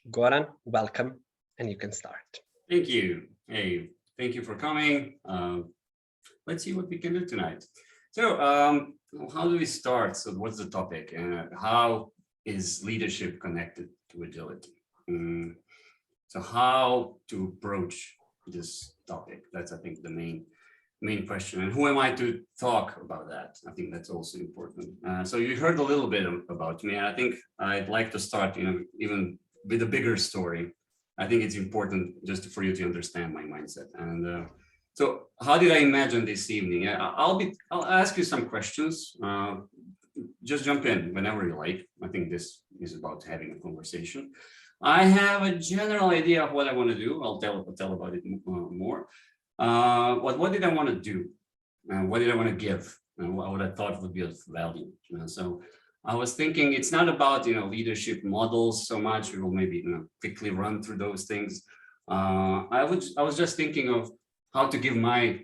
Goran, welcome, and you can start. Thank you. Hey, thank you for coming. Let's see what we can do tonight. So, how do we start? So, what's the topic? How is leadership connected to agility? So, how to approach this topic? That's, I think, the main question. And who am I to talk about that? I think that's also important. So, you heard a little bit about me, and I think I'd like to start, even with a bigger story. I think it's important just for you to understand my mindset. And so how did I imagine this evening? I'll ask you some questions. Just jump in whenever you like. I think this is about having a conversation. I have a general idea of what I want to do. I'll tell about it more. What did I want to do? What did I want to give? And what I thought would be of value. So I was thinking it's not about leadership models so much. We will maybe quickly run through those things. I was just thinking of how to give my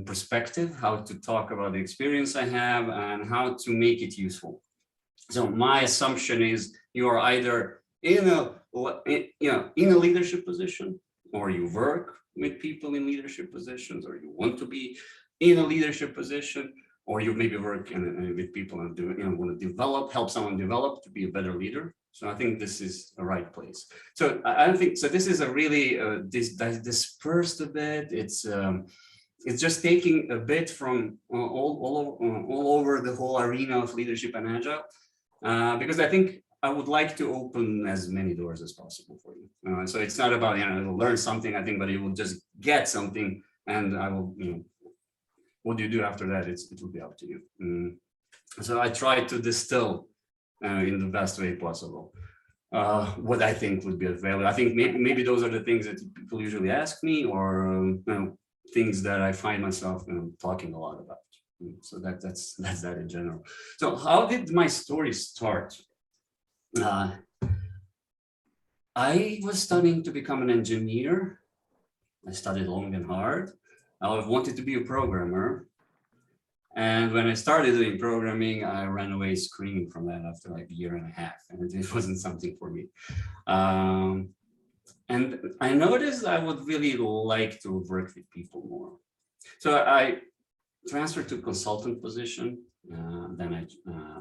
perspective, how to talk about the experience I have, and how to make it useful. So my assumption is you are either in a leadership position, or you work with people in leadership positions, or you want to be in a leadership position, or you maybe work with people and want to help someone develop to be a better leader. So I think this is a right place. So I think so. This is a really dispersed a bit. It's just taking a bit from all over the whole arena of leadership and agile, because I think I would like to open as many doors as possible for you. So it's not about learn something, I think, but you will just get something, and I will what you do after that, it will be up to you. So I try to distill in the best way possible what I think would be of value. I think maybe those are the things that people usually ask me, or things that I find myself talking a lot about. So that's that in general. So how did my story start? I was studying to become an engineer. I studied long and hard. I wanted to be a programmer. And when I started doing programming, I ran away screaming from that after like a year and a half. And it wasn't something for me. And I noticed I would really like to work with people more. So I transferred to consultant position. Then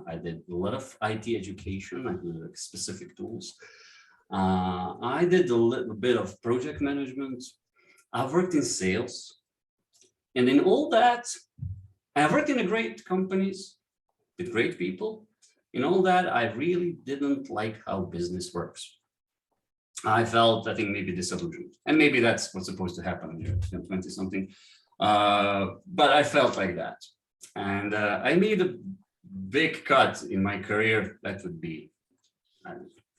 I did a lot of IT education. I did specific tools. I did a little bit of project management. I've worked in sales. And in all that, I've worked in great companies with great people. In all that, I really didn't like how business works. I felt, I think, maybe disillusioned. And maybe that's what's supposed to happen when you're 20-something. But I felt like that. And I made a big cut in my career. That would be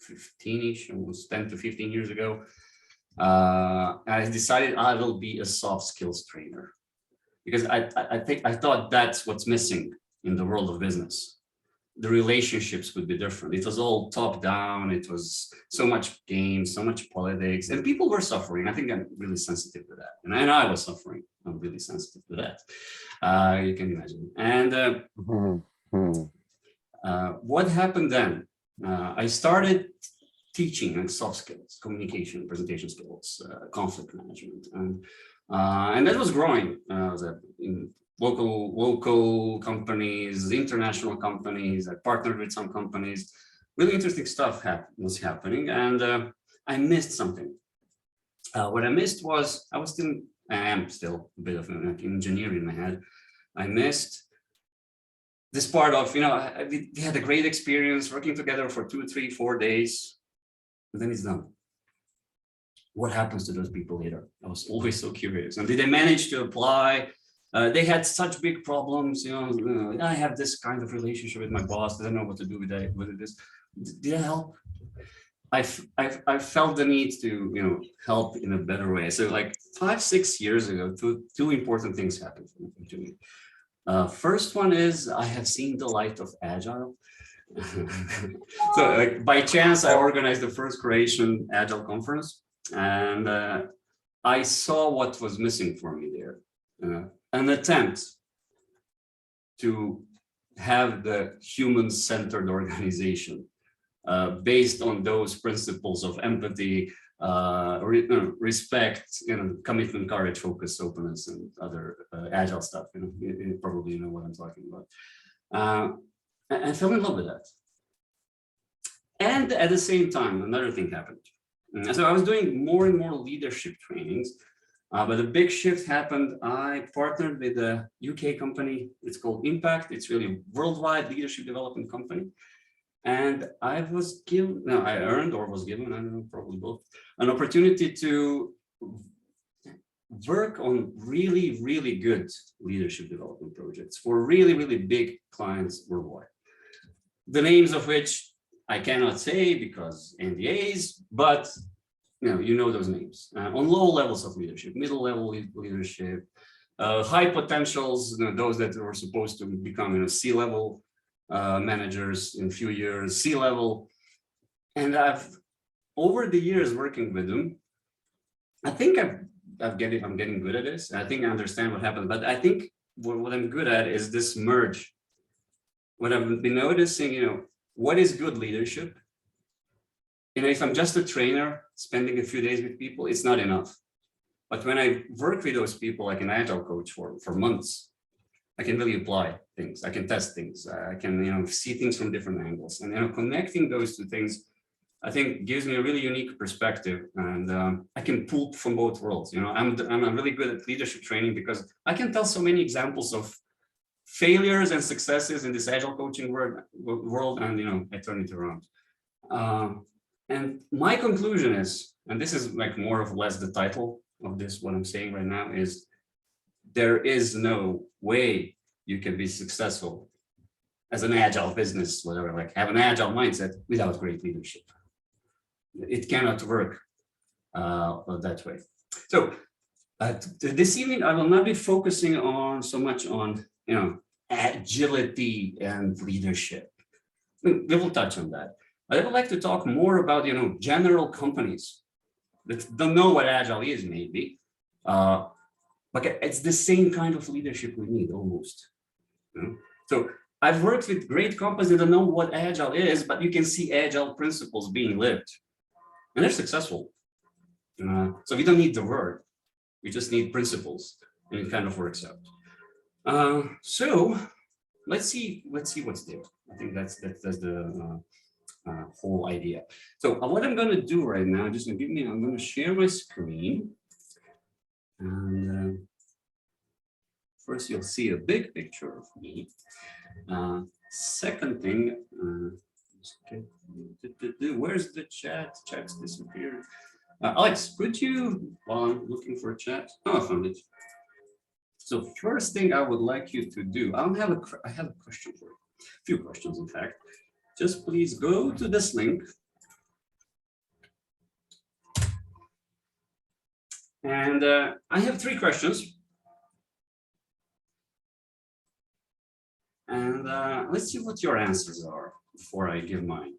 15-ish, almost 10 to 15 years ago. I decided I will be a soft skills trainer. Because I thought that's what's missing in the world of business. The relationships would be different. It was all top down. It was so much games, so much politics, and people were suffering. I think I'm really sensitive to that, and I was suffering. I'm really sensitive to that. You can imagine. And what happened then? I started teaching soft skills, communication, presentation skills, conflict management, and that was growing. In local companies, international companies. I partnered with some companies. Really interesting stuff was happening, and I missed something. What I missed was I am still a bit of an engineer in my head. I missed this part of we had a great experience working together for 2, 3, 4 days, and then it's done. What happens to those people later? I was always so curious. And did they manage to apply? They had such big problems. I have this kind of relationship with my boss. I don't know what to do with this. Did I help? I felt the need to help in a better way. So like 5, 6 years ago, two important things happened to me. First one is I have seen the light of Agile. So like, by chance, I organized the first Croatian Agile conference. And I saw what was missing for me there, an attempt to have the human-centered organization based on those principles of empathy, respect, commitment, courage, focus, openness, and other agile stuff. You probably know what I'm talking about. I fell in love with that. And at the same time, another thing happened. So I was doing more and more leadership trainings, but a big shift happened. I partnered with a UK company. It's called Impact. It's really a worldwide leadership development company. And I was given, no, I earned or was given, I don't know, probably both, an opportunity to work on really, really good leadership development projects for really, really big clients worldwide. The names of which I cannot say because NDAs, but you know those names. On low levels of leadership, middle level leadership, high potentials, those that were supposed to become C-level managers in a few years, C-level. And over the years working with them, I think I'm getting good at this. I think I understand what happened, but I think what I'm good at is this merge. What I've been noticing, what is good leadership? If I'm just a trainer spending a few days with people, it's not enough. But when I work with those people, like an agile coach for months, I can really apply things. I can test things. I can, see things from different angles, and connecting those two things, I think, gives me a really unique perspective, and I can pull from both worlds. I'm really good at leadership training because I can tell so many examples of failures and successes in this agile coaching world, and I turn it around. And my conclusion is, and this is like more or less the title of this, what I'm saying right now, is there is no way you can be successful as an agile business, whatever, like have an agile mindset without great leadership. It cannot work that way. So this evening, I will not be focusing on so much on, agility and leadership. We will touch on that. I would like to talk more about, general companies that don't know what agile is, maybe. But it's the same kind of leadership we need, almost. So I've worked with great companies that don't know what agile is, but you can see agile principles being lived, and they're successful. So we don't need the word, we just need principles, and it kind of works out. So let's see what's there. I think that's the whole idea. So what I'm going to do right now, I'm going to share my screen. And first, you'll see a big picture of me. Second thing, where's the chat? Chat's disappeared. Alex, could you, while I'm looking for a chat? Oh, I found it. So first thing I would like you to do, I have a question for you. A few questions, in fact. Just please go to this link. And I have 3 questions. And let's see what your answers are before I give mine.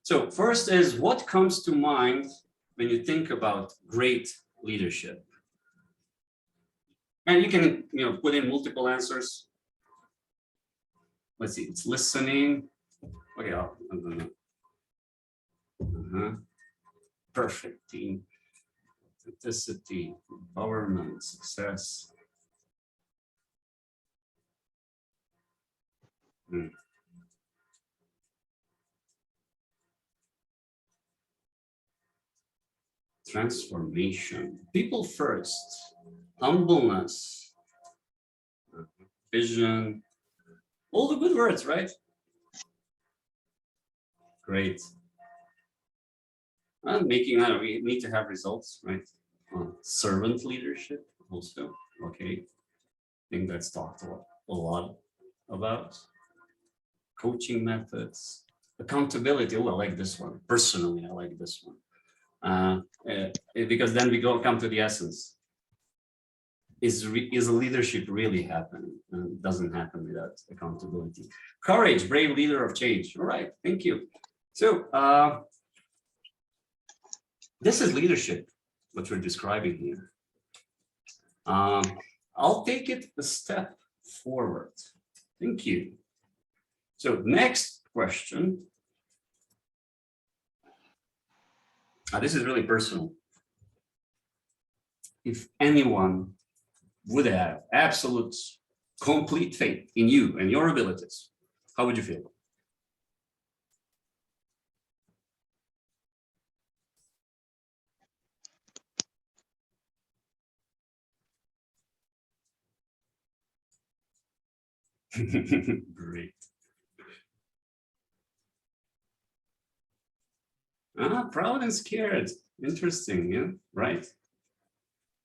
So first is, what comes to mind when you think about great leadership? And you can put in multiple answers. Let's see, it's listening. Okay, I'm gonna. Perfect team. Authenticity, empowerment, success. Transformation, people first, humbleness, vision, all the good words, right? Great. And we need to have results, right? Servant leadership also, okay. I think that's talked a lot about. Coaching methods, accountability. Oh, I like this one. Personally, I like this one. Because then we come to the essence. Is a leadership really happening? It doesn't happen without accountability. Courage, brave leader of change. All right, thank you. So this is leadership, what we're describing here. I'll take it a step forward. Thank you. So next question, This is really personal. If anyone would have absolute, complete faith in you and your abilities, how would you feel? Great. Proud and scared. Interesting, yeah, right?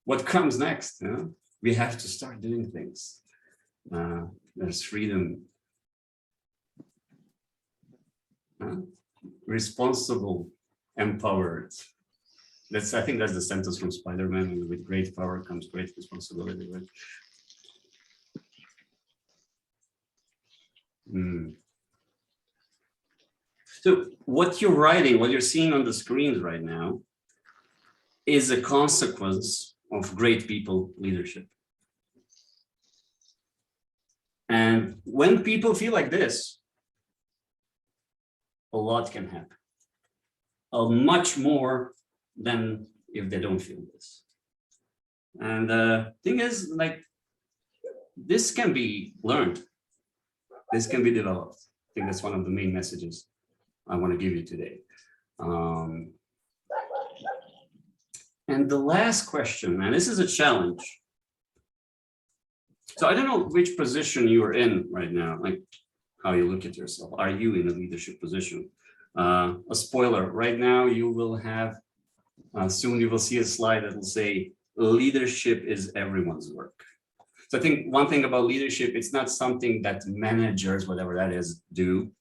What comes next? Yeah? We have to start doing things. There's freedom. Responsible, empowered. I think that's the sentence from Spider-Man. With great power comes great responsibility, right? So what you're writing, what you're seeing on the screens right now, is a consequence of great people leadership. And when people feel like this, a lot can happen. Much more than if they don't feel this. And the thing is, like, this can be learned. This can be developed. I think that's one of the main messages I want to give you today. And the last question, and this is a challenge. So I don't know which position you are in right now, like how you look at yourself. Are you in a leadership position? A spoiler, right now you will have, soon you will see a slide that will say, leadership is everyone's work. So I think one thing about leadership, it's not something that managers, whatever that is, do.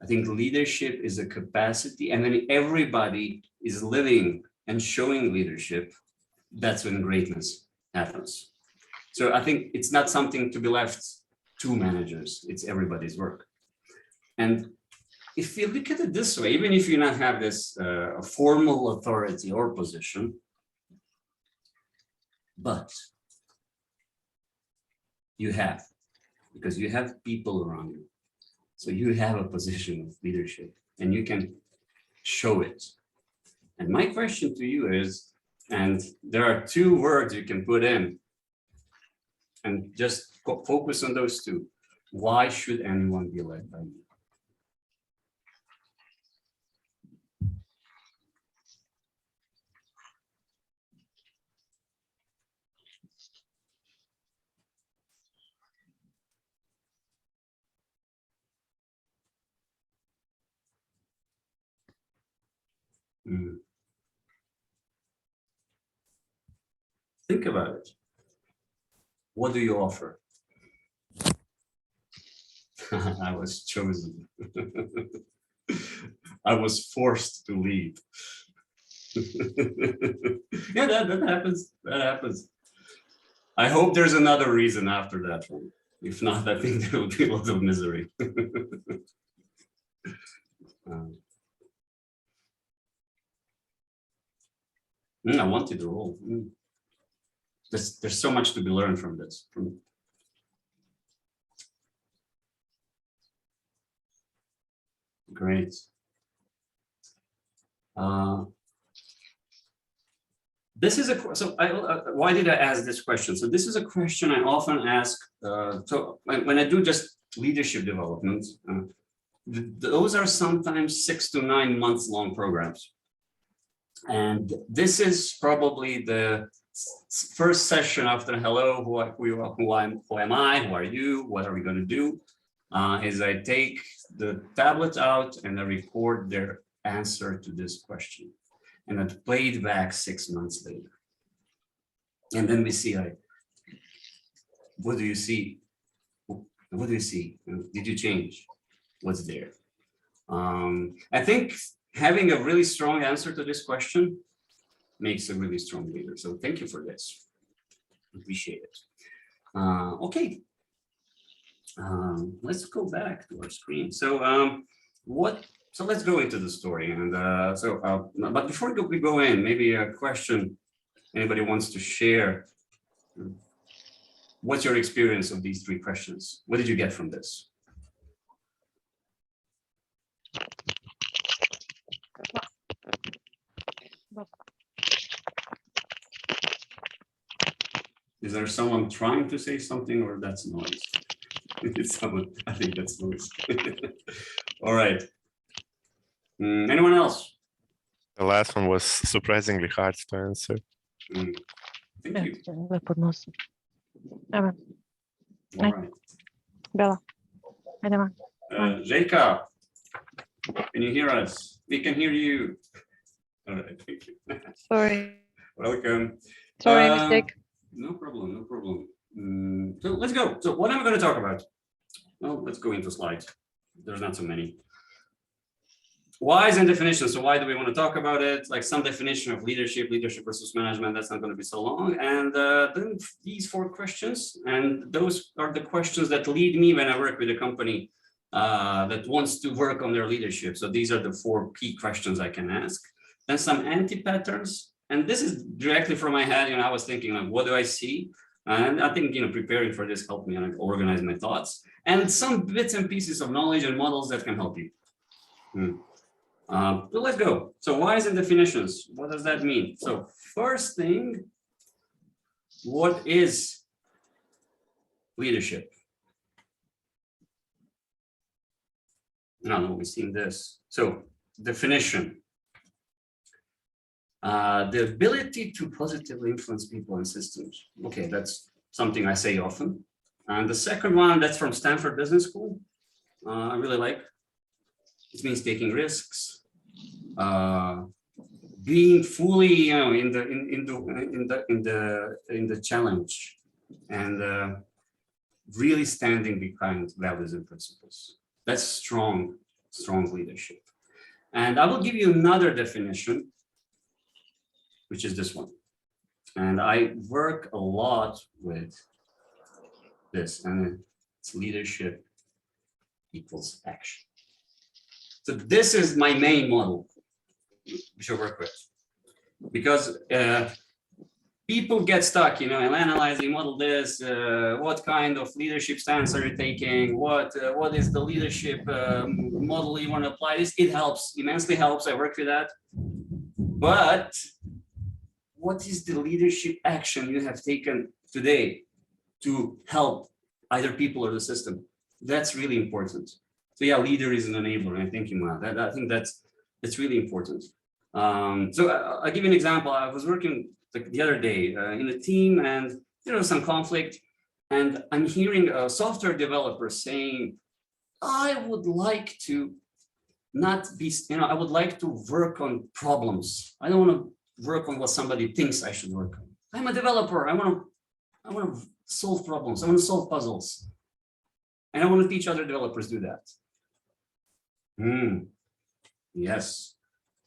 I think leadership is a capacity, and then everybody is living and showing leadership. That's when greatness happens. So I think it's not something to be left to managers, it's everybody's work. And if you look at it this way, even if you not have this formal authority or position, but you have, because you have people around you. So you have a position of leadership and you can show it. And my question to you is, and there are two words you can put in and just focus on those two. Why should anyone be led by you? Think about it. What do you offer? I was chosen. I was forced to lead. Yeah, that happens. That happens. I hope there's another reason after that one. If not, I think there will be a lot of misery. I wanted the role. There's so much to be learned from this. Great. This is so why did I ask this question? So this is a question I often ask. So when I do just leadership development, those are sometimes 6 to 9 months long programs. And this is probably the first session after hello, who am I, who are you, what are we going to do? Is I take the tablet out and I record their answer to this question. And I play it back 6 months later. And then we see, like, what do you see? What do you see? Did you change? What's there? I think having a really strong answer to this question makes a really strong leader. So thank you for this. Appreciate it. Okay. Let's go back to our screen. So so let's go into the story. And but before we go in, maybe a question anybody wants to share. What's your experience of these 3 questions? What did you get from this? Is there someone trying to say something, or that's noise? It's someone, I think that's noise. All right. Anyone else? The last one was surprisingly hard to answer. Thank you. Evo, All right. Bela. Idemo. Željka, can you hear us? We can hear you. All right, thank you. Sorry. Welcome. Sorry, mistake. No problem, no problem. So let's go. So what am I going to talk about? Well, let's go into slides. There's not so many. Whys and definitions. So why do we want to talk about it? Like some definition of leadership versus management. That's not going to be so long. And then these 4 questions, and those are the questions that lead me when I work with a company that wants to work on their leadership. So these are the 4 key questions I can ask. Then some anti-patterns. And this is directly from my head. I was thinking, like, what do I see? And I think, preparing for this helped me organize my thoughts, and some bits and pieces of knowledge and models that can help you. So let's go. So whys and definitions. What does that mean? So first thing, what is leadership? No, we've seen this. So definition. The ability to positively influence people and systems. Okay, that's something I say often. And the second one, that's from Stanford Business School. I really like. It means taking risks, being fully, in the challenge, and really standing behind values and principles. That's strong leadership. And I will give you another definition, which is this one. And I work a lot with this, and it's leadership equals action. So this is my main model which I work with, because people get stuck, and analyzing, model this, what kind of leadership stance are you taking? What is the leadership model you want to apply? It helps, immensely helps. I work with that. But what is the leadership action you have taken today to help either people or the system? That's really important. So yeah, leader is an enabler. I'm thinking about that. I think that's really important. So I'll give you an example. I was working the other day in a team, and there was some conflict, and I'm hearing a software developer saying, I would like to not be, I would like to work on problems. I don't want to work on what somebody thinks I should work on. I'm a developer. I want to solve problems. I want to solve puzzles. And I want to teach other developers do that. Yes,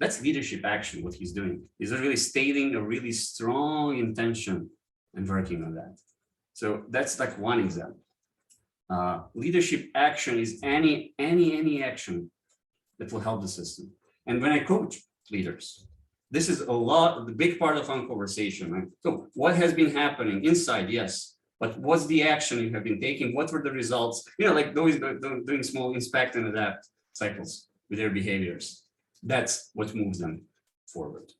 that's leadership action, what he's doing. He's really stating a really strong intention and working on that. So that's like one example. Leadership action is any action that will help the system. And when I coach leaders, this is the big part of our conversation, right? So what has been happening inside? Yes, but what's the action you have been taking? What were the results? Like doing small inspect and adapt cycles with their behaviors. That's what moves them forward.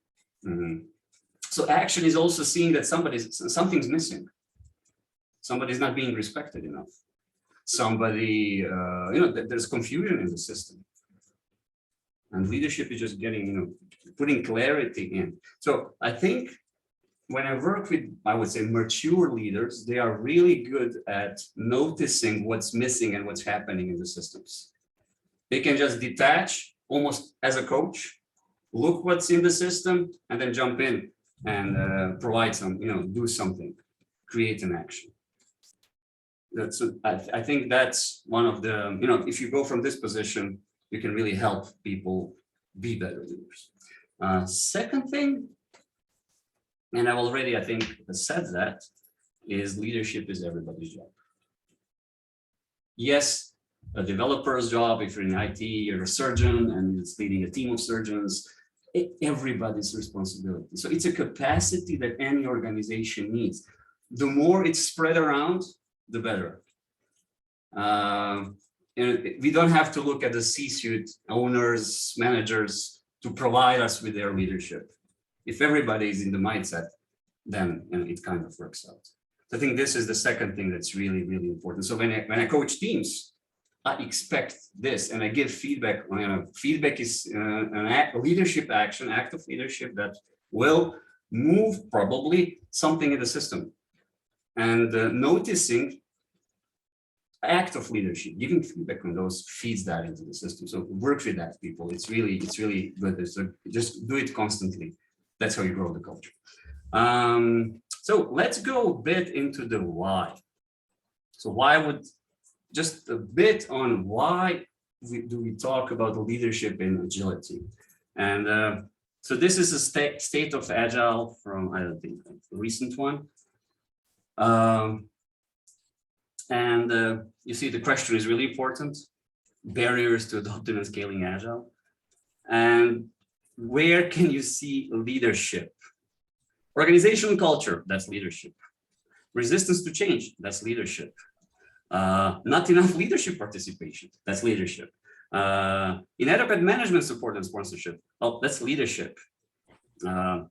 So action is also seeing that something's missing. Somebody's not being respected enough. Somebody, there's confusion in the system. And leadership is just getting, putting clarity in. So I think when I work with, I would say, mature leaders, they are really good at noticing what's missing and what's happening in the systems. They can just detach almost as a coach, look what's in the system, and then jump in and provide some, do something, create an action. I think that's one of the, if you go from this position, you can really help people be better leaders. Second thing, and I've already, I think, said that, is leadership is everybody's job. Yes, a developer's job, if you're in IT, you're a surgeon and it's leading a team of surgeons, everybody's responsibility. So it's a capacity that any organization needs. The more it's spread around, the better. We don't have to look at the C-suite owners, managers to provide us with their leadership. If everybody is in the mindset, then it kind of works out. So I think this is the second thing that's really, really important. So when I coach teams, I expect this, and I give feedback. Feedback is a leadership action, act of leadership that will move probably something in the system. And noticing act of leadership, giving feedback on those feeds that into the system. So work with that, people. It's really good. So just do it constantly. That's how you grow the culture. So let's go a bit into the why. So just a bit on why do we talk about leadership in agility? And so this is a state of Agile from, I don't think, a recent one. You see the question is really important. Barriers to adopting and scaling Agile. And where can you see leadership? Organizational culture, that's leadership. Resistance to change, that's leadership. Not enough leadership participation, that's leadership. Inadequate management support and sponsorship, oh, that's leadership. So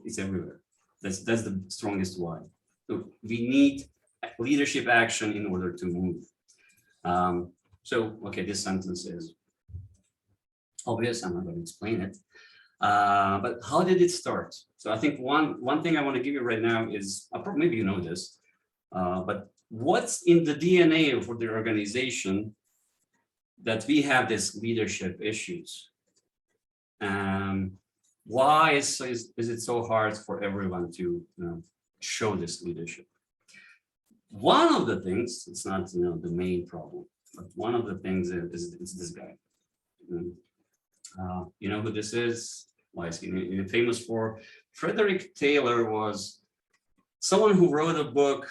it's everywhere. That's the strongest why. So we need leadership action in order to move. Okay, this sentence is obvious. I'm not going to explain it. But how did it start? So I think one thing I want to give you right now is, maybe you know this, but what's in the DNA for the organization that we have this leadership issues? Why is it so hard for everyone to show this leadership? One of the things, it's not the main problem, but one of the things is this guy. You know who this is? Why is he famous for? Frederick Taylor was someone who wrote a book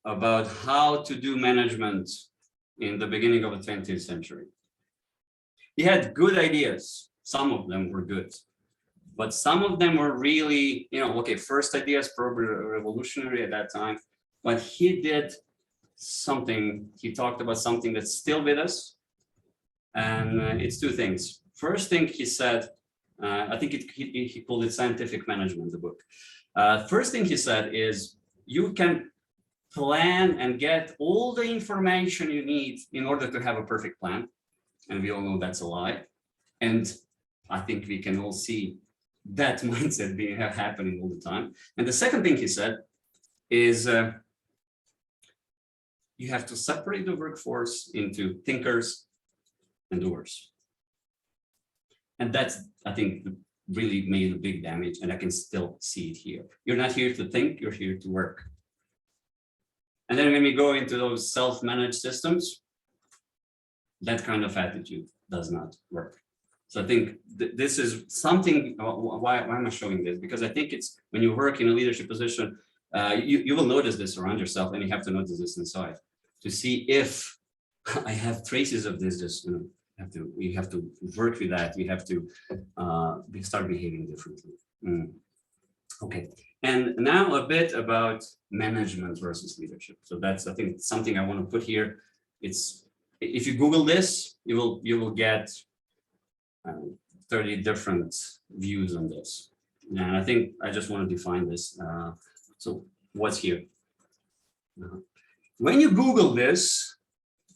about how to do management in the beginning of the 20th century. He had good ideas. Some of them were good, but some of them were really, first ideas, probably revolutionary at that time, but he did something, he talked about something that's still with us. And it's two things. First thing he said, I think he called it scientific management, the book. First thing he said is you can plan and get all the information you need in order to have a perfect plan. And we all know that's a lie. And I think we can all see that mindset being happening all the time. And the second thing he said is you have to separate the workforce into thinkers and doers. And that's, I think, really made a big damage, and I can still see it here. You're not here to think, you're here to work. And then when we go into those self-managed systems, that kind of attitude does not work. So I think this is something, why am I showing this? Because I think it's, when you work in a leadership position, you will notice this around yourself, and you have to notice this inside to see if I have traces of this, you have to work with that. You have to start behaving differently. Okay, and now a bit about management versus leadership. So that's, I think, something I want to put here. It's, if you Google this, you will get 30 different views on this. And I think I just want to define this. So what's here? When you Google this,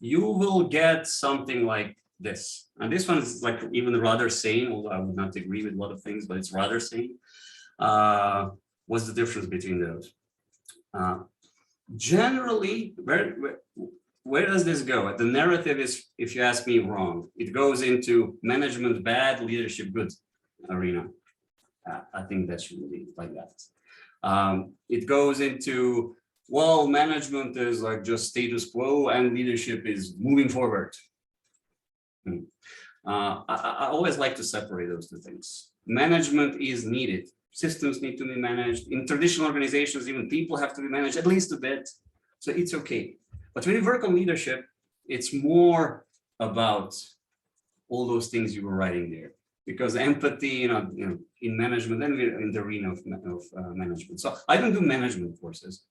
you will get something like this. And this one is like even rather sane, although I would not agree with a lot of things, but it's rather sane. What's the difference between those? Generally, where does this go? The narrative is, if you ask me, wrong. It goes into management bad, leadership good arena. I think that should be like that. It goes into, well, management is like just status quo and leadership is moving forward. I always like to separate those two things. Management is needed. Systems need to be managed. In traditional organizations, even people have to be managed at least a bit. So it's okay. But when you work on leadership, it's more about all those things you were writing there. Because empathy, in management, then we're in the arena of management. So I don't do management courses.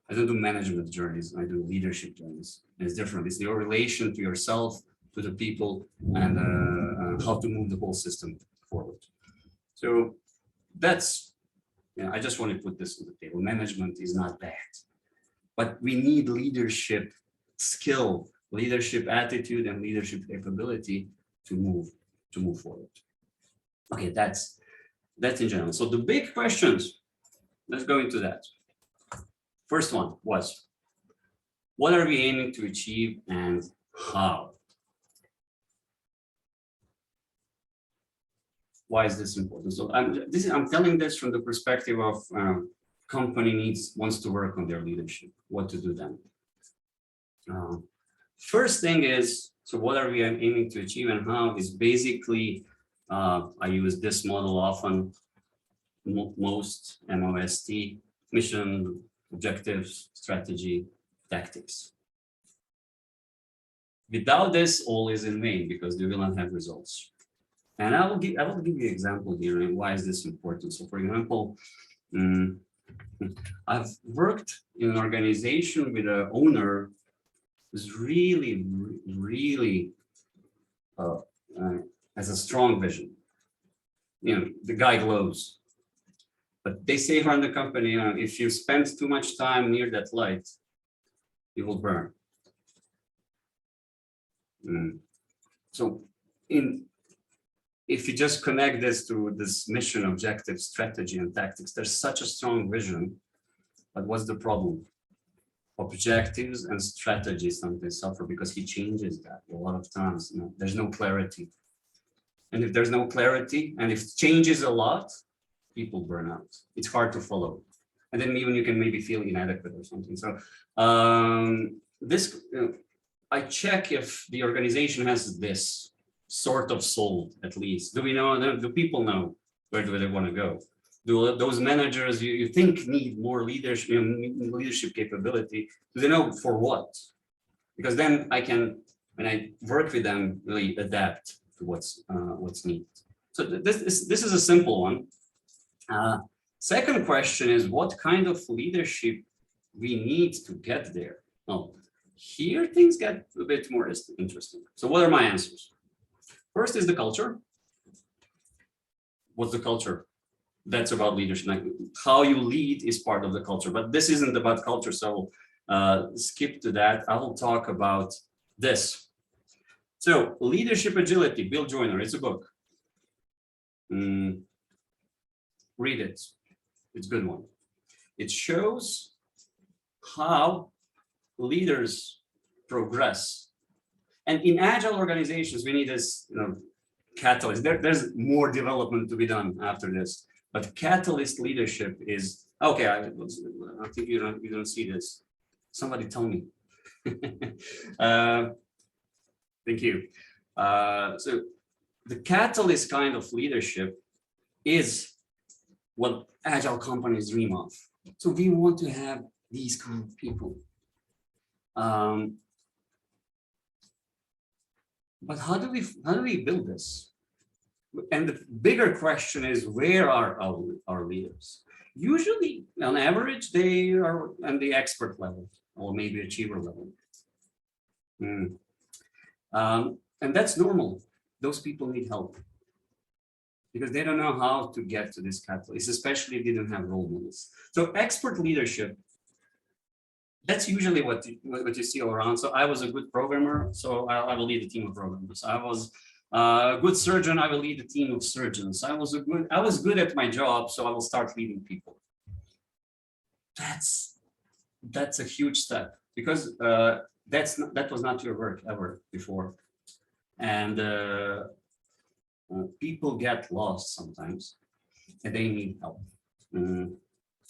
I don't do management journeys. I do leadership journeys. And it's different. It's your relation to yourself, to the people, and how to move the whole system forward. So that's Yeah, I just want to put this on the table. Management is not bad, but we need leadership skill, leadership attitude, and leadership capability to move forward. Okay, that's in general. So the big questions, let's go into that. First one was, what are we aiming to achieve and how? Why is this important? So I'm telling this from the perspective of company wants to work on their leadership, what to do then. First thing is, so what are we aiming to achieve and how is basically, I use this model often, most MOST, mission, objectives, strategy, tactics. Without this, all is in vain because they will not have results. And I will give you an example here and why is this important. So for example, I've worked in an organization with an owner who's really has a strong vision. You know, the guy glows. But they say around the company, if you spend too much time near that light, you will burn. So if you just connect this to this mission, objective, strategy, and tactics, there's such a strong vision. But what's the problem? Objectives and strategies sometimes suffer because he changes that a lot of times. You know, there's no clarity. And if there's no clarity, and if it changes a lot, people burn out. It's hard to follow. And then even you can maybe feel inadequate or something. So I check if the organization has this sort of soul, at least. Do people know where do they want to go? Do those managers you think need more leadership capability, do they know for what? Because then I can, when I work with them, really adapt to what's needed. So this is a simple one. Second question is, what kind of leadership we need to get there? Oh, here things get a bit more interesting. So what are my answers? First is the culture. What's the culture? That's about leadership. Like how you lead is part of the culture, but this isn't about culture. So skip to that. I will talk about this. So leadership agility, Bill Joyner, it's a book. Read it. It's a good one. It shows how leaders progress. And in agile organizations, we need this, catalyst. There's more development to be done after this. But catalyst leadership is okay. I think you don't see this. Somebody tell me. Thank you. So the catalyst kind of leadership is what agile companies dream of. So we want to have these kind of people. But how do we build this? And the bigger question is, where are our leaders? Usually, on average, they are on the expert level or maybe achiever level. And that's normal. Those people need help because they don't know how to get to this catalyst, especially if they don't have role models. So expert leadership, that's usually what you see all around. So I was a good programmer, so I will lead a team of programmers. I was a good surgeon, I will lead a team of surgeons. I was good at my job, so I will start leading people. That's a huge step because that was not your work ever before. And people get lost sometimes and they need help.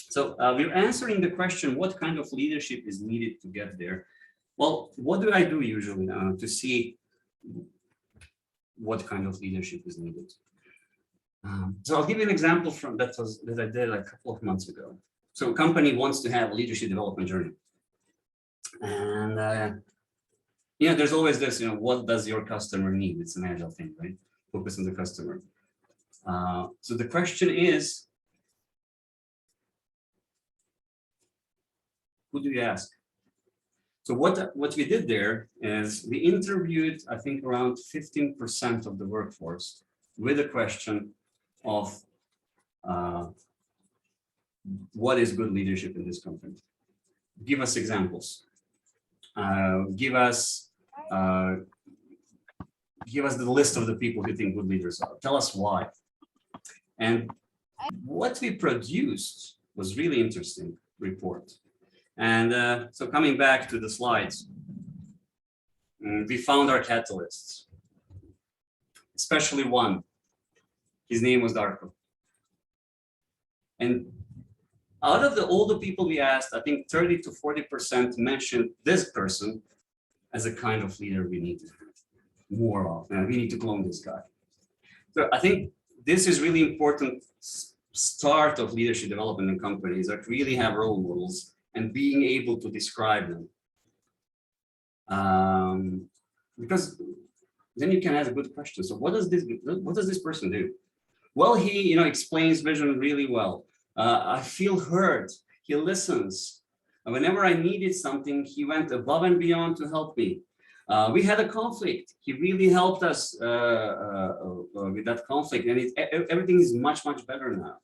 So we're answering the question, what kind of leadership is needed to get there? Well, what do I do usually to see what kind of leadership is needed? So I'll give you an example from that I did a couple of months ago. So a company wants to have a leadership development journey. And there's always this, what does your customer need? It's an agile thing, right? Focus on the customer. So the question is, who do you ask? So what we did there is we interviewed, I think, around 15% of the workforce with a question of what is good leadership in this company. Give us examples. Give us the list of the people you think good leaders are. Tell us why. And what we produced was really interesting report. And so coming back to the slides, we found our catalysts, especially one. His name was Darko. And out of all the people we asked, I think 30 to 40% mentioned this person as a kind of leader we need to have more of. And we need to clone this guy. So I think this is really important start of leadership development in companies that really have role models and being able to describe them. Because then you can ask a good question. So what does this person do? Well, he explains vision really well. I feel heard. He listens. And whenever I needed something, he went above and beyond to help me. We had a conflict. He really helped us with that conflict, and everything is much, much better now.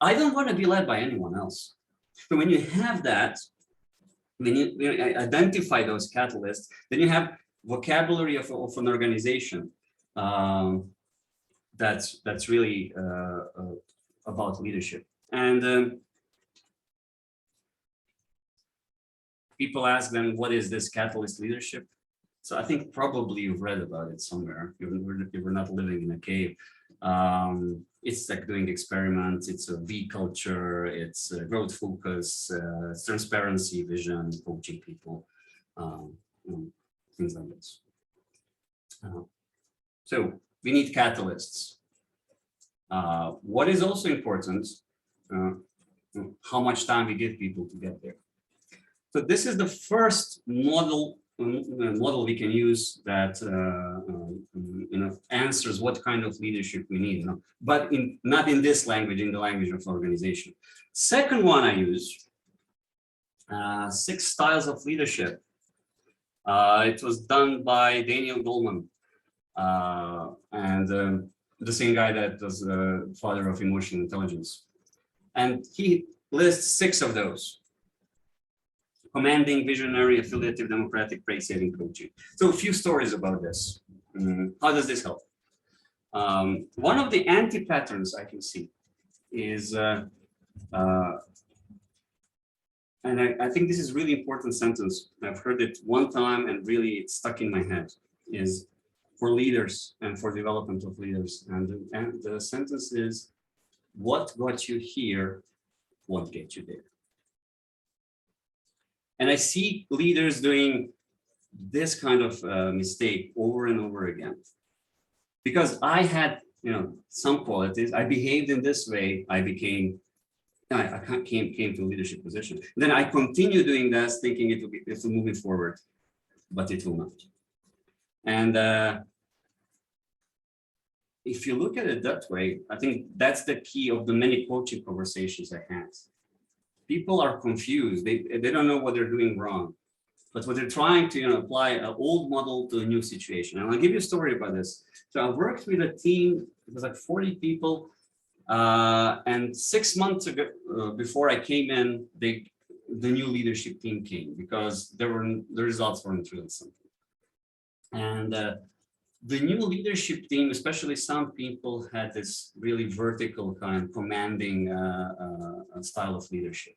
I don't want to be led by anyone else. So when you have that, when you identify those catalysts, then you have vocabulary of an organization that's really about leadership. And people ask them, what is this catalyst leadership? So I think probably you've read about it somewhere. You were not living in a cave. It's like doing experiments. It's a V culture. It's growth focus, it's transparency, vision, coaching people, things like this. So we need catalysts. What is also important, how much time we give people to get there. So this is the first model we can use that answers what kind of leadership we need, but not in this language, in the language of organization. Second one I use, 6 styles of leadership. It was done by Daniel Goleman, and the same guy that was the father of emotional intelligence. And he lists 6 of those: commanding, visionary, affiliative, democratic, praise-saving, coaching. So a few stories about this. How does this help? One of the anti-patterns I can see is, and I think this is really important sentence. I've heard it one time and really it's stuck in my head, is for leaders and for development of leaders. And the sentence is, what got you here won't get you there. And I see leaders doing this kind of mistake over and over again. Because I had, some qualities, I behaved in this way, I came to leadership position. Then I continue doing this, thinking it will move me forward, but it will not. And if you look at it that way, I think that's the key of the many coaching conversations I had. People are confused. They don't know what they're doing wrong, but what they're trying to apply an old model to a new situation. And I'll give you a story about this. So I worked with a team. It was like 40 people, and 6 months ago, before I came in, the new leadership team came because the results weren't really something. And the new leadership team, especially some people, had this really vertical kind of commanding style of leadership.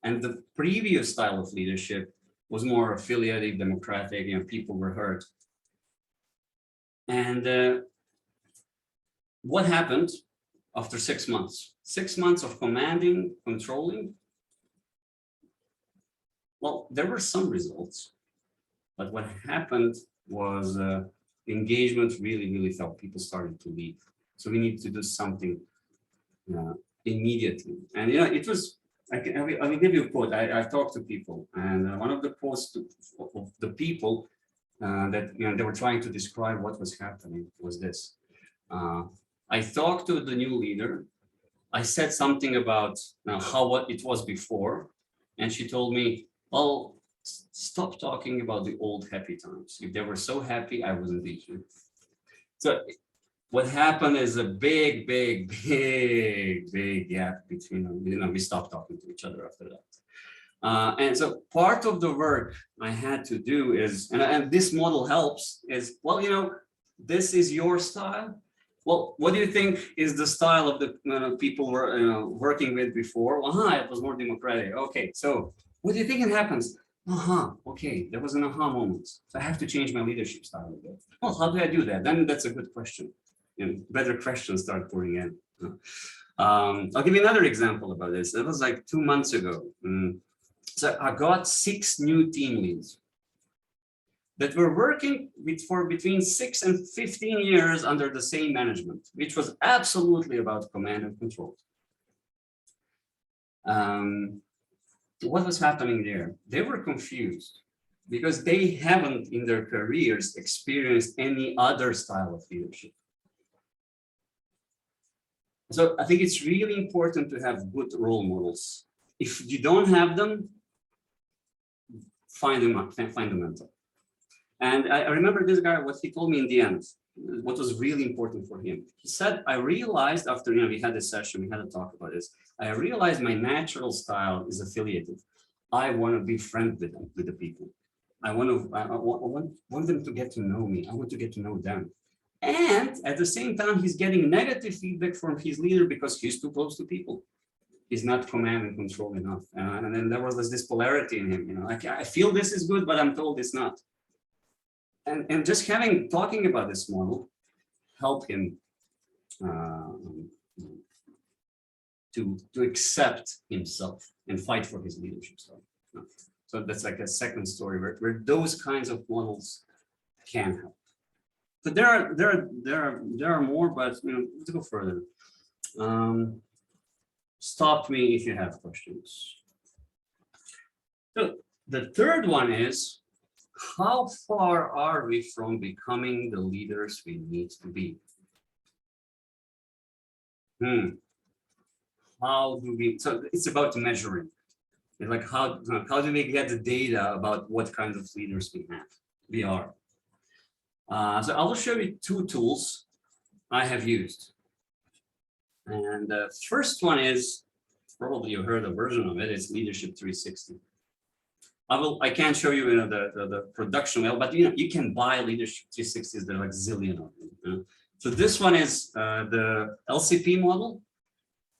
And the previous style of leadership was more affiliative, democratic, people were heard. And what happened after 6 months? 6 months of commanding, controlling. Well, there were some results, but what happened was engagement really fell. People started to leave. So we need to do something immediately. And it was, I will give you a quote. I've talked to people, and one of the posts of the people that they were trying to describe what was happening was this. I talked to the new leader. I said something about what it was before, and she told me, "Oh, stop talking about the old happy times. If they were so happy, I wouldn't be here." So what happened is a big gap between them. We stopped talking to each other after that. And so part of the work I had to do is, and this model helps, is, well, this is your style. Well, what do you think is the style of the people we're working with before? Well, it was more democratic. Okay, so what do you think it happens? Okay, there was an aha moment. So I have to change my leadership style a bit. Well, how do I do that? Then that's a good question. Better questions start pouring in. I'll give you another example about this. It was like 2 months ago. So I got 6 new team leads that were working for between 6 and 15 years under the same management, which was absolutely about command and control. What was happening there? They were confused because they haven't in their careers experienced any other style of leadership. So I think it's really important to have good role models. If you don't have them, find the mentor. And I remember this guy, what he told me in the end, what was really important for him. He said, I realized after, we had a session, we had a talk about this. I realized my natural style is affiliated. I want to be friends with them, with the people. I want them to get to know me. I want to get to know them. And at the same time, he's getting negative feedback from his leader because he's too close to people. He's not command and control enough. And then there was this polarity in him, like, I feel this is good, but I'm told it's not. And just talking about this model helped him to accept himself and fight for his leadership style. So that's like a second story where those kinds of models can help. So there are more, but let's go further. Stop me if you have questions. So the third one is, how far are we from becoming the leaders we need to be? How do we, so it's about measuring. It's like how do we get the data about what kind of leaders we are? So I'll show you 2 tools I have used. And the first one is, probably you heard a version of it, it's Leadership 360. I can't show you, the production well, but you can buy Leadership 360s. There are like zillion of them. So this one is the LCP model.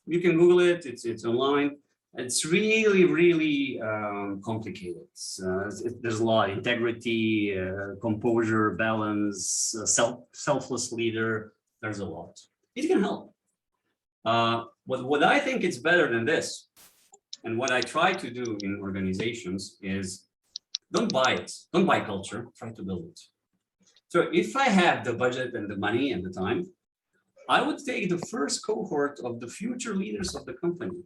You can Google it. It's online. It's really complicated. There's a lot: integrity, composure, balance, selfless leader. There's a lot. It can help. What I think it's better than this, and what I try to do in organizations is, don't buy it. Don't buy culture. Try to build it. So if I have the budget and the money and the time, I would take the first cohort of the future leaders of the company,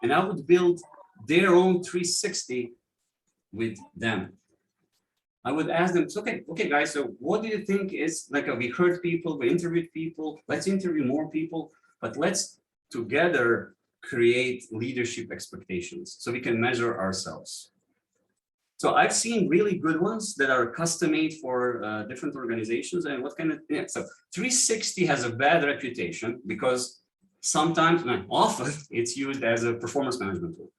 and I would build their own 360 with them. I would ask them, okay, guys, so what do you think is, like, we heard people, we interviewed people, let's interview more people, but let's together create leadership expectations so we can measure ourselves. So I've seen really good ones that are custom made for different organizations. And what kind of, so 360 has a bad reputation because sometimes, often, it's used as a performance management tool.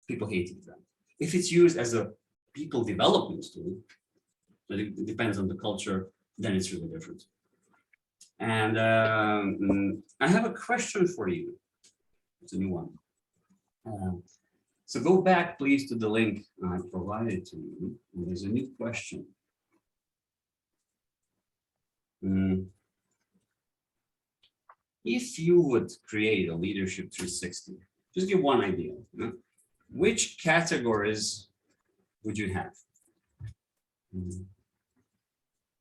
People hate it then. If it's used as a people development tool, it depends on the culture, then it's really different. And I have a question for you. It's a new one. So go back, please, to the link I provided to you. And there's a new question. If you would create a Leadership 360, just give one idea. Which categories would you have?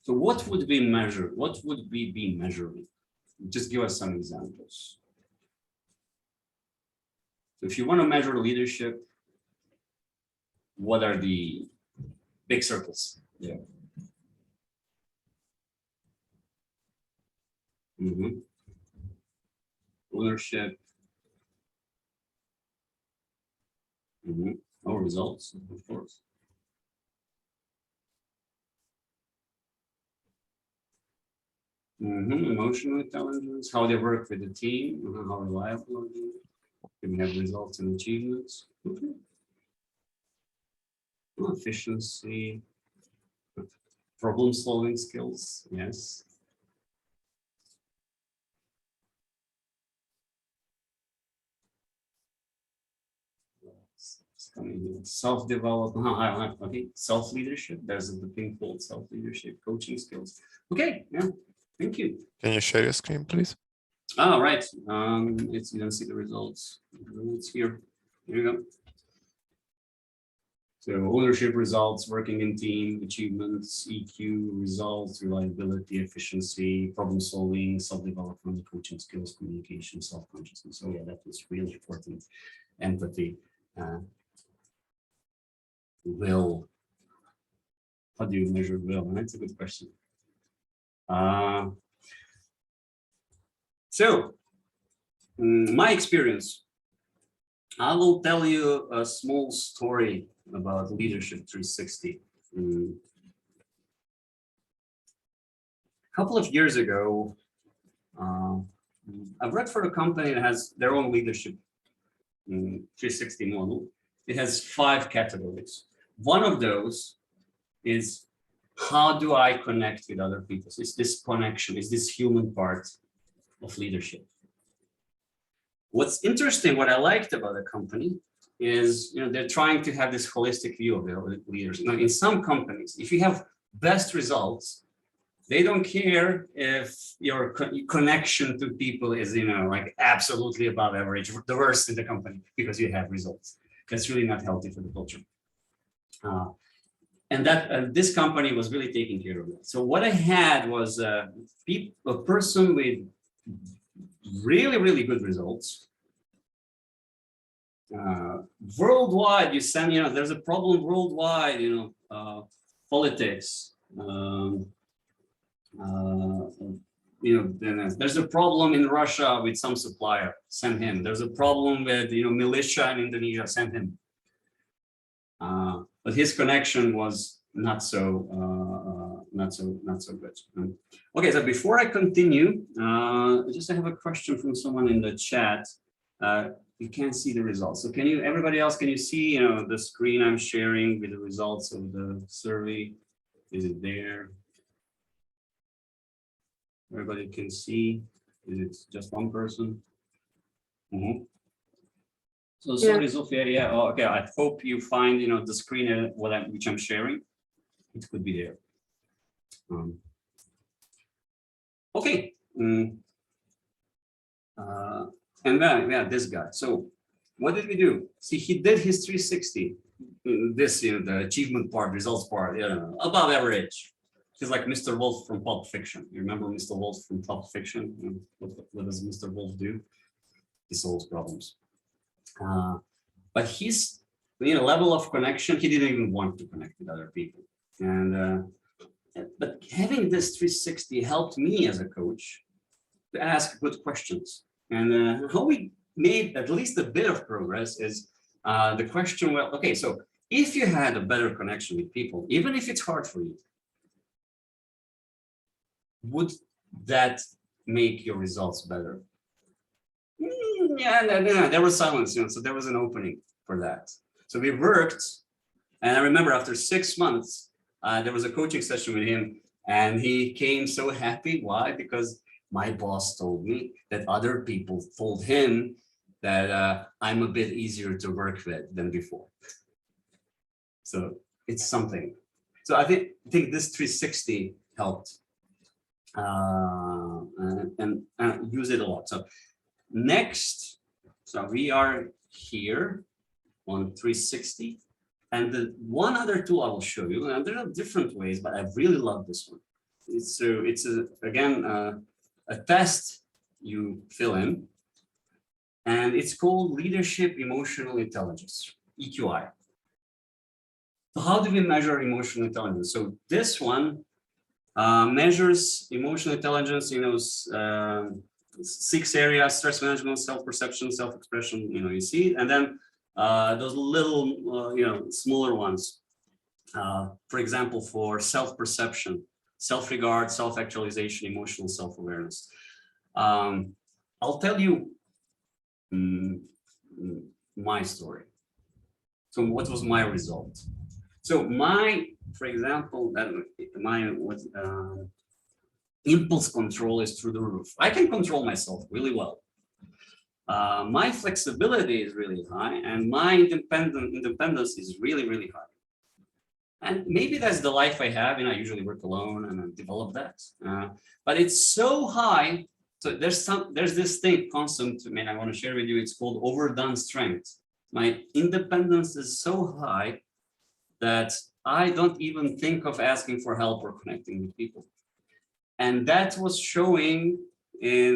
So what would be measured? What would we be measuring? Just give us some examples. If you want to measure leadership, what are the big circles? Yeah. Ownership. Our results, of course. Emotional intelligence, how they work with the team, how reliable are they? Can we have results and achievements? Okay. Efficiency, problem-solving skills, yes. Self-development, okay, self-leadership. There's the thing called self-leadership, coaching skills. Okay, yeah, thank you. Can you share your screen, please? Oh, right. It's you don't see the results. It's here. Here you go. So ownership results, working in team, achievements, EQ, results, reliability, efficiency, problem solving, self-development, coaching skills, communication, self-consciousness. So yeah, that was really important. Empathy. Will. How do you measure will? That's a good question. So my experience, I will tell you a small story about Leadership 360. A couple of years ago, I worked for a company that has their own leadership 360 model. It has 5 categories. One of those is, how do I connect with other people? So it's this connection, it's this human part of leadership. What's interesting, what I liked about the company is, they're trying to have this holistic view of their leaders. Now, in some companies, if you have best results, they don't care if your connection to people is, like absolutely above average, the worst in the company, because you have results. That's really not healthy for the culture. And that this company was really taking care of that. So what I had was a person with really, really good results. Worldwide, you send, there's a problem worldwide, politics, there's a problem in Russia with some supplier, send him. There's a problem with, militia in Indonesia, send him. But his connection was not so good. Okay, so before I continue, I have a question from someone in the chat. You can't see the results. So can you, everybody else, can you see, the screen I'm sharing with the results of the survey? Is it there? Everybody can see. Is it just one person? So sorry, Zofia. Yeah. Oh, okay. I hope you find, the screen which I'm sharing. It could be there. Okay. And then, yeah, this guy. So what did we do? See, he did his 360. This, the achievement part, results part, above average. He's like Mr. Wolf from Pulp Fiction. You remember Mr. Wolf from Pulp Fiction? What does Mr. Wolf do? He solves problems. But his level of connection, he didn't even want to connect with other people. And but having this 360 helped me as a coach to ask good questions. And how we made at least a bit of progress is the question, well, okay, so if you had a better connection with people, even if it's hard for you, would that make your results better? Yeah, no, there was silence, so there was an opening for that. So we worked, and I remember after 6 months, there was a coaching session with him, and he came so happy. Why? Because my boss told me that other people told him that I'm a bit easier to work with than before. So it's something. So I think this 360 helped and use it a lot. So next, so we are here on 360. And the one other tool I will show you, and there are different ways, but I really love this one. It's again a test you fill in, and it's called Leadership Emotional Intelligence, EQI. So how do we measure emotional intelligence? So this one measures emotional intelligence, 6 areas: stress management, self-perception, self-expression, you see it, and then those little, smaller ones. For example, for self-perception. self-regard, self-actualization, emotional self-awareness. I'll tell you my story. So what was my result? So for example, impulse control is through the roof. I can control myself really well. My flexibility is really high, and my independence is really, really high. And maybe that's the life I have, and I usually work alone and I develop that. But it's so high. So there's this thing constant, I want to share with you. It's called overdone strength. My independence is so high that I don't even think of asking for help or connecting with people. And that was showing in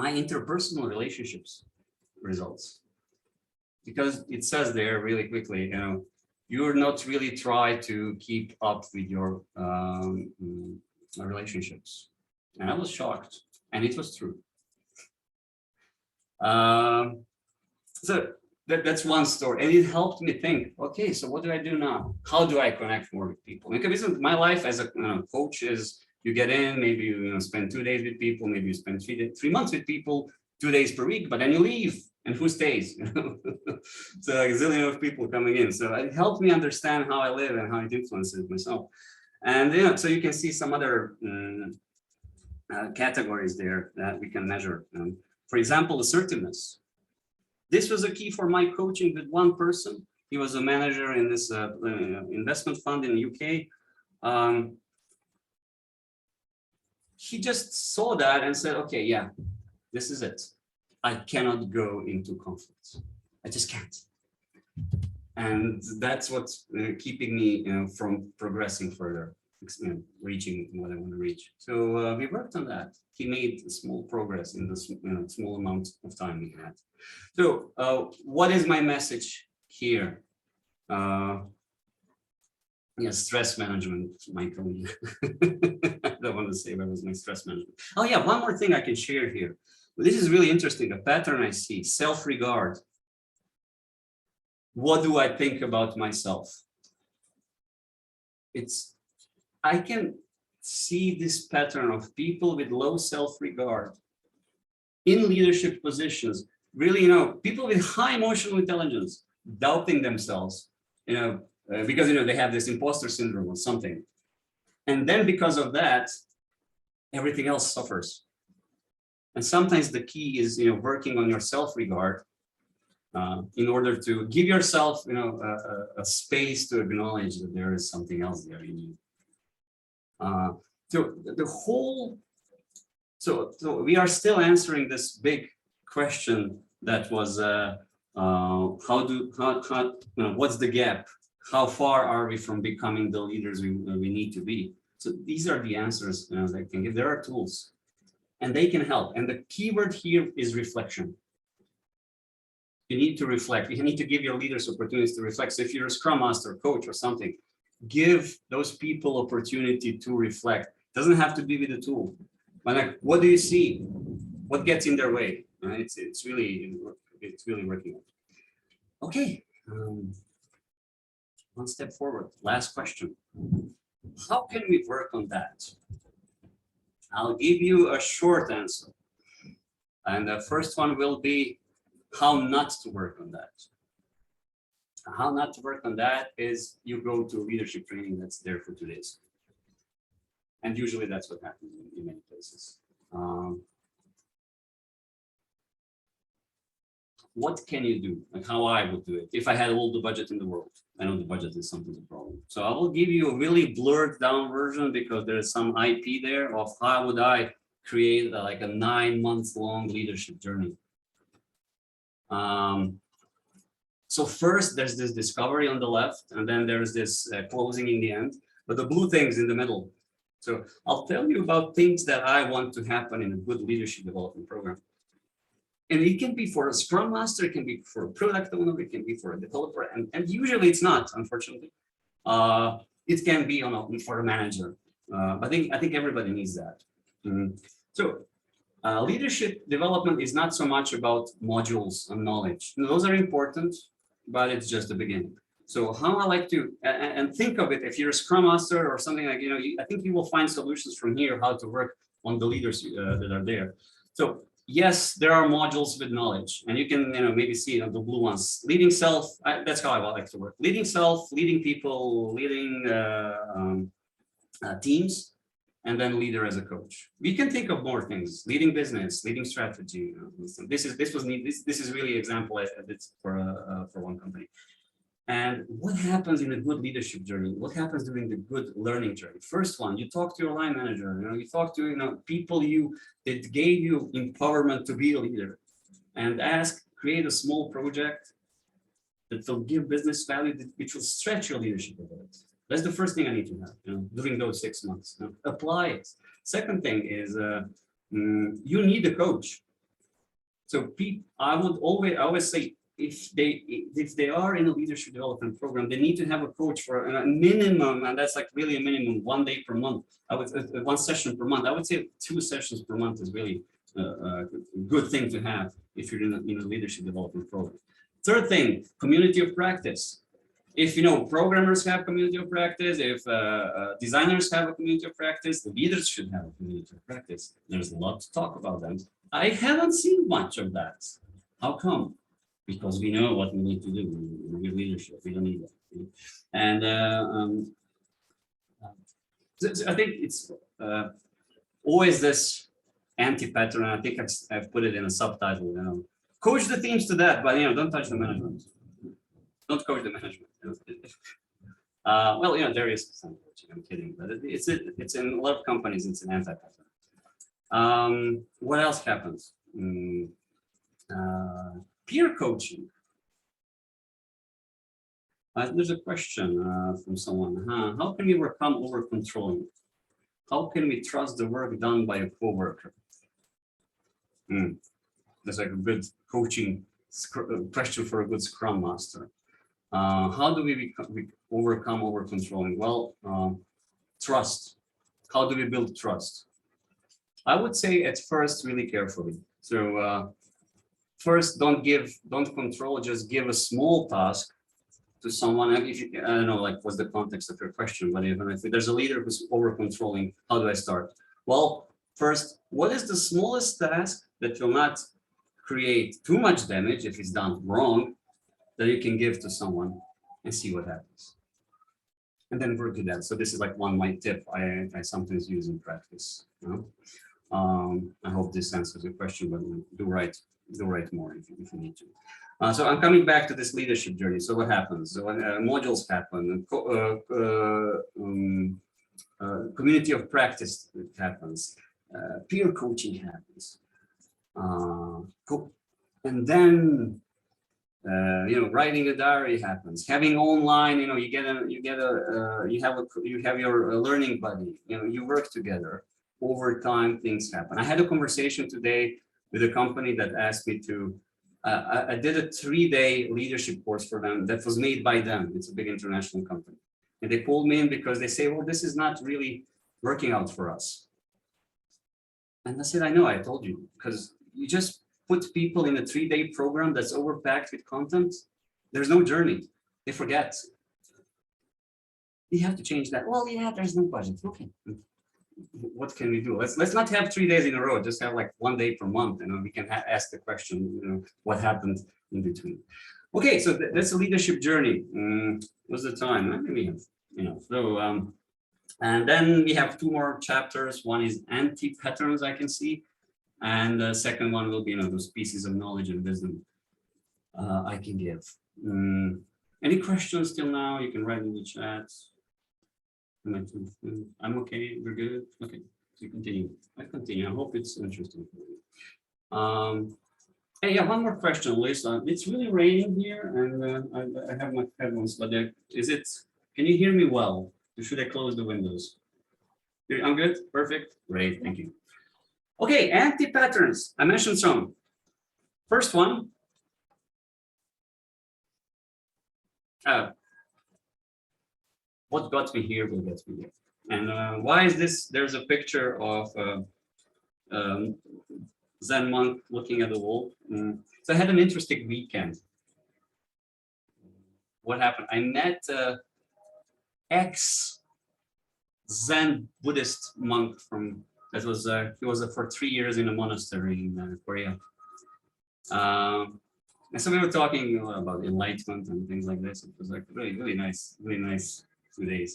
my interpersonal relationships results. Because it says there really quickly, you're not really trying to keep up with your relationships. And I was shocked, and it was true. So that's one story, and it helped me think, okay, so what do I do now? How do I connect more with people? Because my life as a coach is, you get in, maybe you spend 2 days with people, maybe you spend 3 months with people, 2 days per week, but then you leave, and who stays? So like a zillion of people coming in. So it helped me understand how I live and how it influences myself. And so you can see some other categories there that we can measure. For example, assertiveness. This was a key for my coaching with one person. He was a manager in this investment fund in the UK. He just saw that and said, okay, yeah, this is it. I cannot go into conflicts. I just can't. And that's what's keeping me from progressing further, reaching what I want to reach. So we worked on that. He made a small progress in the small amount of time we had. So what is my message here? Stress management, Michael. I don't want to say what was my stress management. Oh yeah, one more thing I can share here. This is really interesting, a pattern I see, self-regard. What do I think about myself? I can see this pattern of people with low self-regard in leadership positions, really, people with high emotional intelligence, doubting themselves, because, they have this imposter syndrome or something. And then because of that, everything else suffers. And sometimes the key is, working on your self-regard in order to give yourself, a space to acknowledge that there is something else there in you. So we are still answering this big question that was, what's the gap? How far are we from becoming the leaders we need to be? So these are the answers that I can give. There are tools, and they can help. And the key word here is reflection. You need to reflect. You need to give your leaders opportunities to reflect. So if you're a Scrum Master, coach, or something, give those people opportunity to reflect. Doesn't have to be with a tool. But like, what do you see? What gets in their way? It's really working. Okay. One step forward. Last question. How can we work on that? I'll give you a short answer. And the first one will be how not to work on that. How not to work on that is you go to leadership training that's there for 2 days. And usually that's what happens in many places. What can you do? Like how I would do it if I had all the budget in the world. I know the budget is sometimes a problem. So I will give you a really blurred down version because there is some IP there of how would I create like a 9-month-long leadership journey. So first there's this discovery on the left, and then there's this closing in the end, but the blue things in the middle. So I'll tell you about things that I want to happen in a good leadership development program. And it can be for a Scrum Master, it can be for a product owner, it can be for a developer, and usually it's not, unfortunately. It can be for a manager. I think everybody needs that. So leadership development is not so much about modules and knowledge. Those are important, but it's just the beginning. So how I like to, and think of it, if you're a Scrum Master or something like, I think you will find solutions from here, how to work on the leaders that are there. So yes, there are modules with knowledge, and you can, maybe see the blue ones. Leading self, that's how I like to work. Leading self, leading people, leading teams, and then leader as a coach. We can think of more things: leading business, leading strategy. This is really an example I did for one company. And what happens in a good leadership journey? What happens during the good learning journey? First one, you talk to your line manager. You talk to people that gave you empowerment to be a leader, and create a small project that will give business value, which will stretch your leadership ability. That's the first thing I need to have during those 6 months. Apply it. Second thing is you need a coach. So I always say, if they are in a leadership development program, they need to have a coach for a minimum, and that's like really a minimum 1 day per month. One session per month. I would say 2 sessions per month is really a good thing to have if you're in a leadership development program. Third thing, community of practice. If programmers have community of practice, if designers have a community of practice, the leaders should have a community of practice. There's a lot to talk about them. I haven't seen much of that. How come? Because we know what we need to do with leadership. We don't need that. And I think it's always this anti-pattern. I think I've put it in a subtitle. Coach the teams to that, but don't touch the management. Don't coach the management. Well, there is some coaching. I'm kidding, but it's in a lot of companies. It's an anti-pattern. What else happens? Peer coaching. There's a question from someone. How can we overcome over-controlling? How can we trust the work done by a coworker? That's like a good coaching question for a good Scrum Master. How do we overcome over-controlling? Well, trust. How do we build trust? I would say at first really carefully. So first, don't control, just give a small task to someone. If you, I don't know, like what's the context of your question, but if there's a leader who's over-controlling, how do I start? Well, first, what is the smallest task that will not create too much damage if it's done wrong, that you can give to someone and see what happens? And then work with that. So this is like my tip I sometimes use in practice. I hope this answers your question, but do write more if you need to. So I'm coming back to this leadership journey. So what happens? So when modules happen, community of practice happens, peer coaching happens, and then writing a diary happens. Having online, you have your learning buddy. You work together. Over time, things happen. I had a conversation today with a company that asked me to. I did a 3-day leadership course for them that was made by them. It's a big international company, and they called me in because they say, "Well, this is not really working out for us." And I said, "I know. I told you, because you just put people in a 3-day program that's overpacked with content. There's no journey. They forget. You have to change that. Well, yeah, there's no budget. Okay. What can we do? Let's not have 3 days in a row. Just have like 1 day per month, and we can ask the question, what happened in between." Okay, so that's a leadership journey. What's the time? Maybe so. And then we have 2 more chapters. One is anti-patterns, I can see, and the second one will be those pieces of knowledge and wisdom I can give. Any questions till now? You can write in the chat. I'm okay. We're good. Okay, so continue. I continue. I hope it's interesting for you. Hey, yeah, one more question, Lisa. It's really raining here, and I have my headphones, but can you hear me well? Or should I close the windows? I'm good. Perfect. Great. Thank you. Okay, anti-patterns. I mentioned some. First one. What got me here will get me here. And why is this? There's a picture of Zen monk looking at the wall. So I had an interesting weekend. what happened. I met ex-Zen Buddhist monk from that was he was for 3 years in a monastery in Korea. And so we were talking about enlightenment and things like this. It was like really nice 2 days.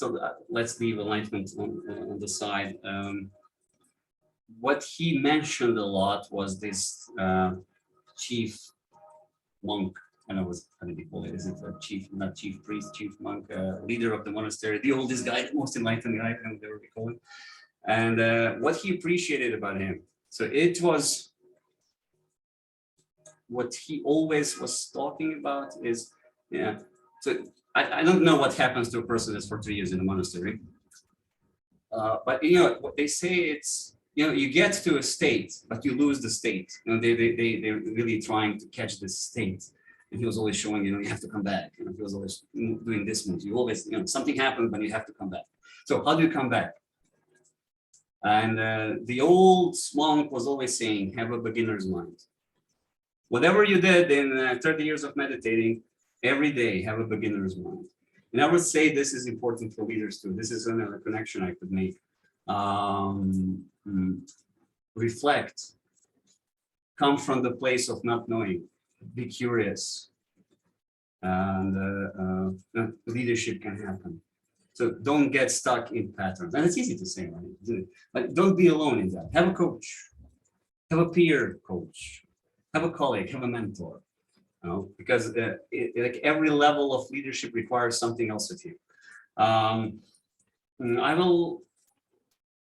So let's leave enlightenment on the side. What he mentioned a lot was this chief monk. I don't know how do they call it? Is it a chief, not chief priest, chief monk, leader of the monastery, the oldest guy, the most enlightened guy, whatever we call it. And what he appreciated about him. So it was what he always was talking about is, yeah. So I don't know what happens to a person that's for 3 years in a monastery. But you know, what they say it's, you know, you get to a state, but you lose the state. You know, they're really trying to catch this state. And he was always showing, you know, you have to come back. You know, he was always doing this move. You always, you know, something happened, but you have to come back. So how do you come back? And the old monk was always saying, have a beginner's mind. Whatever you did in 30 years of meditating, every day have a beginner's mind. And I would say this is important for leaders too. This is another connection I could make. Reflect, come from the place of not knowing, be curious, and leadership can happen. So don't get stuck in patterns. And it's easy to say, right? But don't be alone in that. Have a coach, have a peer coach, have a colleague, have a mentor. You know, because like every level of leadership requires something else of you. I will.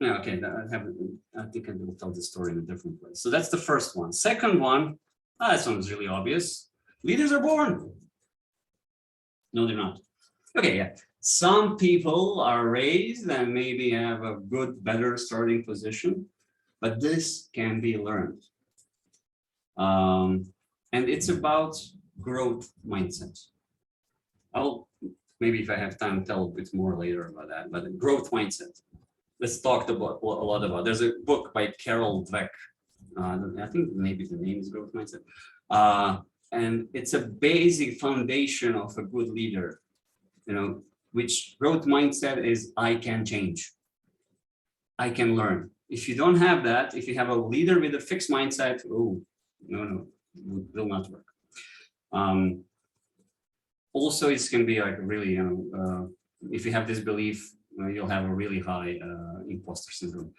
Yeah, okay. I think I will tell the story in a different place. So that's the first one. Second one, that sounds really obvious. Leaders are born. No, they're not. Okay, yeah. Some people are raised and maybe have a good, better starting position, but this can be learned. And it's about growth mindset. I'll maybe if I have time tell a bit more later about that, but growth mindset. Let's talk about a lot about. There's a book by Carol Dweck. I think maybe the name is Growth Mindset. And it's a basic foundation of a good leader, you know, which growth mindset is I can change. I can learn. If you don't have that, if you have a leader with a fixed mindset, oh, no, it will not work. Also, it's going to be like really, you know, if you have this belief, you'll have a really high imposter syndrome.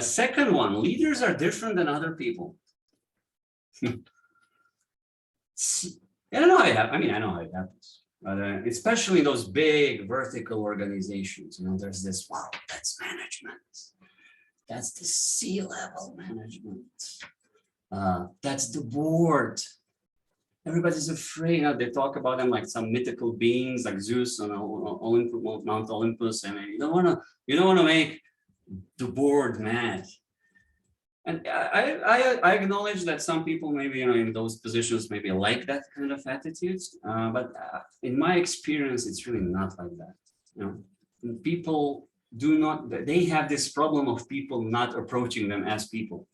Second one, leaders are different than other people. I don't know how it happens. I mean, I know how it happens, but especially those big vertical organizations, you know, there's this, wow, that's management. That's the C-level management. That's the board. Everybody's afraid. You know, they talk about them like some mythical beings, like Zeus on Mount Olympus, and you don't want to make the board mad. And I acknowledge that some people maybe, you know, in those positions maybe like that kind of attitudes, but in my experience, it's really not like that. You know, people do not. They have this problem of people not approaching them as people.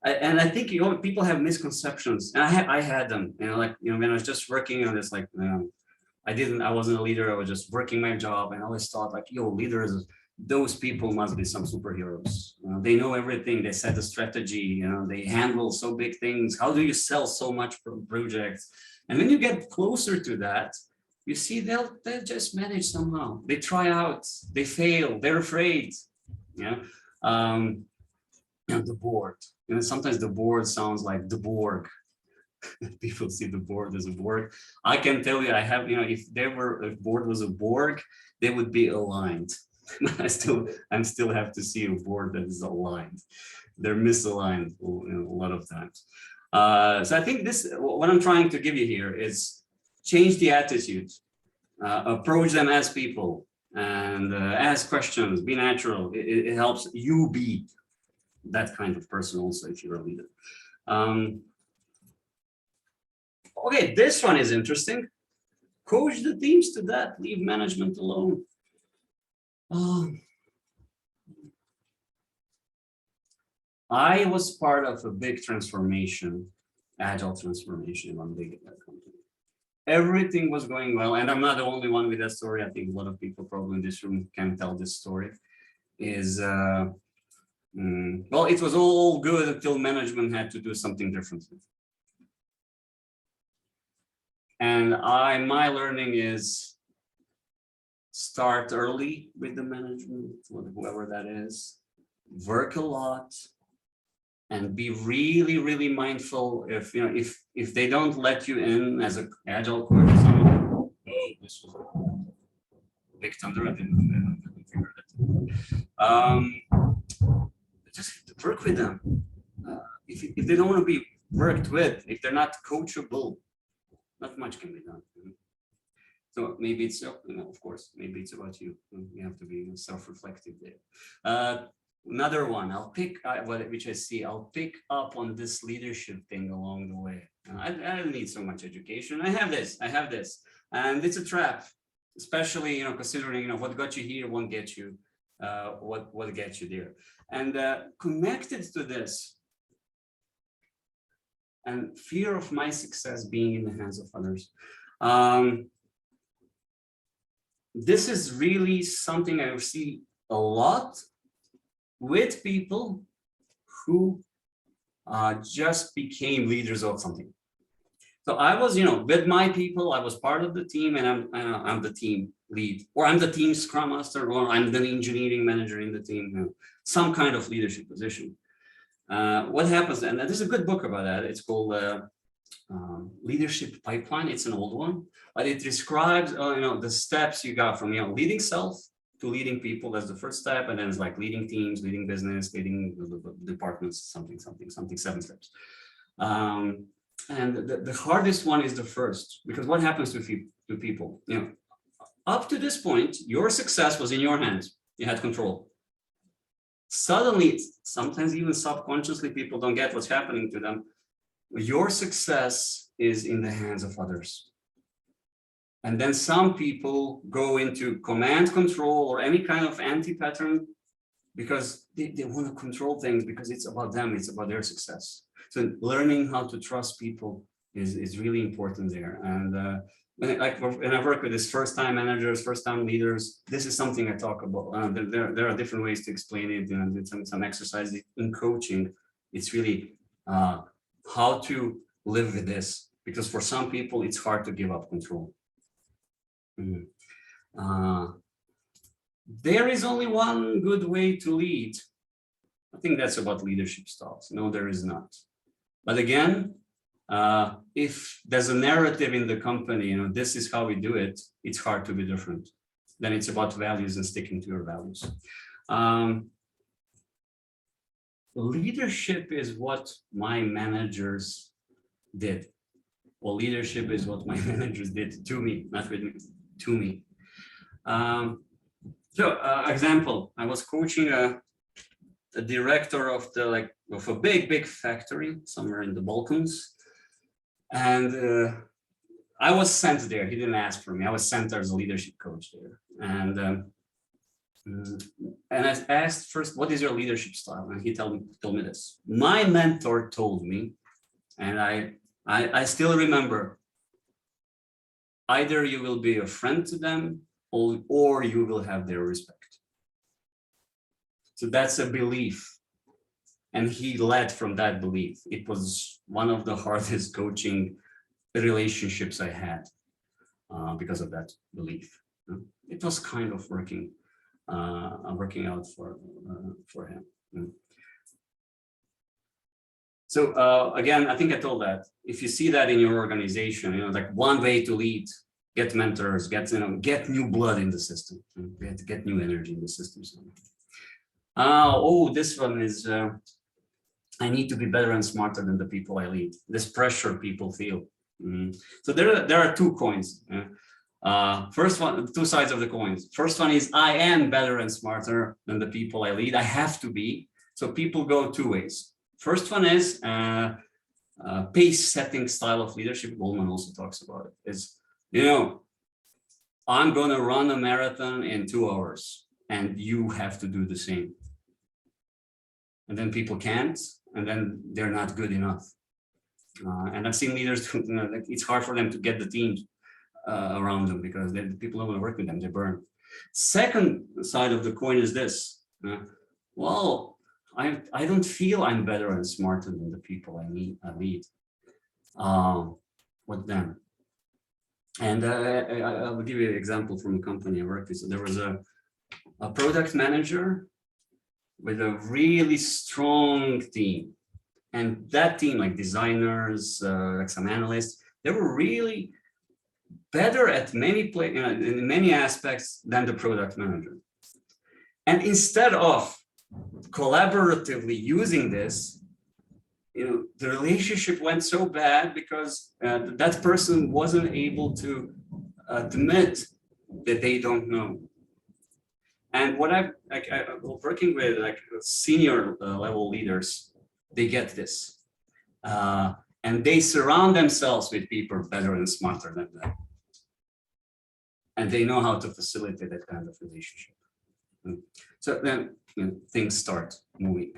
And I think, you know, people have misconceptions, and I had them, you know, like, you know, when I was just working on this, like, you know, I wasn't a leader, I was just working my job, and I always thought like, yo, leaders, those people must be some superheroes. You know, they know everything, they set a strategy, you know, they handle so big things. How do you sell so much projects? And when you get closer to that, you see they'll just manage somehow. They try out, they fail, they're afraid, you know. The board. You know, sometimes the board sounds like the Borg. People see the board as a Borg. I can tell you, I have, you know, if board was a Borg, they would be aligned. I still have to see a board that is aligned. They're misaligned, you know, a lot of times. So I think what I'm trying to give you here is change the attitude, approach them as people, and ask questions, be natural. It helps you be that kind of person also if you're a leader. Okay, this one is interesting. Coach the teams to that, leave management alone. I was part of a big transformation, agile transformation in one big company. Everything was going well, and I'm not the only one with that story. I think a lot of people probably in this room can tell this story. Well, it was all good until management had to do something differently. And my learning is start early with the management, whoever that is, work a lot, and be really, really mindful if they don't let you in as an agile coach. Oh, this was a big thunder. I didn't figure it. Just work with them. If they don't want to be worked with, if they're not coachable, not much can be done. So maybe it's, of course, maybe it's about you. You have to be self-reflective there. Another one, I'll pick up on this leadership thing along the way. I don't need so much education. I have this, and it's a trap, especially considering what got you here won't get you what gets you there. And connected to this, and fear of my success being in the hands of others. This is really something I see a lot with people who just became leaders of something. So I was, with my people, I was part of the team, and I'm the team lead, or I'm the team scrum master, or I'm the engineering manager in the team, some kind of leadership position. What happens, and there's a good book about that. It's called Leadership Pipeline. It's an old one, but it describes the steps you got from leading self to leading people. That's the first step, and then it's like leading teams, leading business, leading departments, something, 7 steps. And the hardest one is the first, because what happens to people? Up to this point, your success was in your hands. You had control. Suddenly, sometimes even subconsciously, people don't get what's happening to them. Your success is in the hands of others. And then some people go into command control or any kind of anti-pattern because they want to control things because it's about them, it's about their success. So learning how to trust people is really important there. And when I work with these first-time managers, first-time leaders, this is something I talk about. There are different ways to explain it, and some exercises in coaching. It's really how to live with this, because for some people, it's hard to give up control. There is only one good way to lead. I think that's about leadership styles. No, there is not. But again, if there's a narrative in the company, this is how we do it, it's hard to be different. Then it's about values and sticking to your values. Leadership is what my managers did. Well, leadership is what my managers did to me, not with me, to me. Example, I was coaching a director of a big factory somewhere in the Balkans. And I was sent there. He didn't ask for me. I was sent as a leadership coach there. And I asked first, what is your leadership style? And he told me this. My mentor told me, and I still remember, either you will be a friend to them or you will have their respect. So that's a belief. And he led from that belief. It was one of the hardest coaching relationships I had because of that belief. It was kind of working out for him. So again, I think I told that if you see that in your organization, like one way to lead, get mentors, get new blood in the system, get new energy in the system. This one is. I need to be better and smarter than the people I lead. This pressure people feel. So there are two coins. First one, two sides of the coins. First one is I am better and smarter than the people I lead. I have to be. So people go two ways. First one is pace setting style of leadership. Goldman also talks about it. Is I'm going to run a marathon in 2 hours, and you have to do the same. and then people can't, and then they're not good enough. And I've seen leaders who, like, it's hard for them to get the teams around them because people don't want to work with them, they burn. Second side of the coin is this. Well, I don't feel I'm better and smarter than the people I lead. With them. And I will give you an example from a company I worked with. So there was a product manager with a really strong team. And that team, like designers, like some analysts, they were really better at in many aspects than the product manager. And instead of collaboratively using this, the relationship went so bad because that person wasn't able to admit that they don't know. And what I'm working with, like senior level leaders, they get this, and they surround themselves with people better and smarter than them, and they know how to facilitate that kind of relationship. So then things start moving.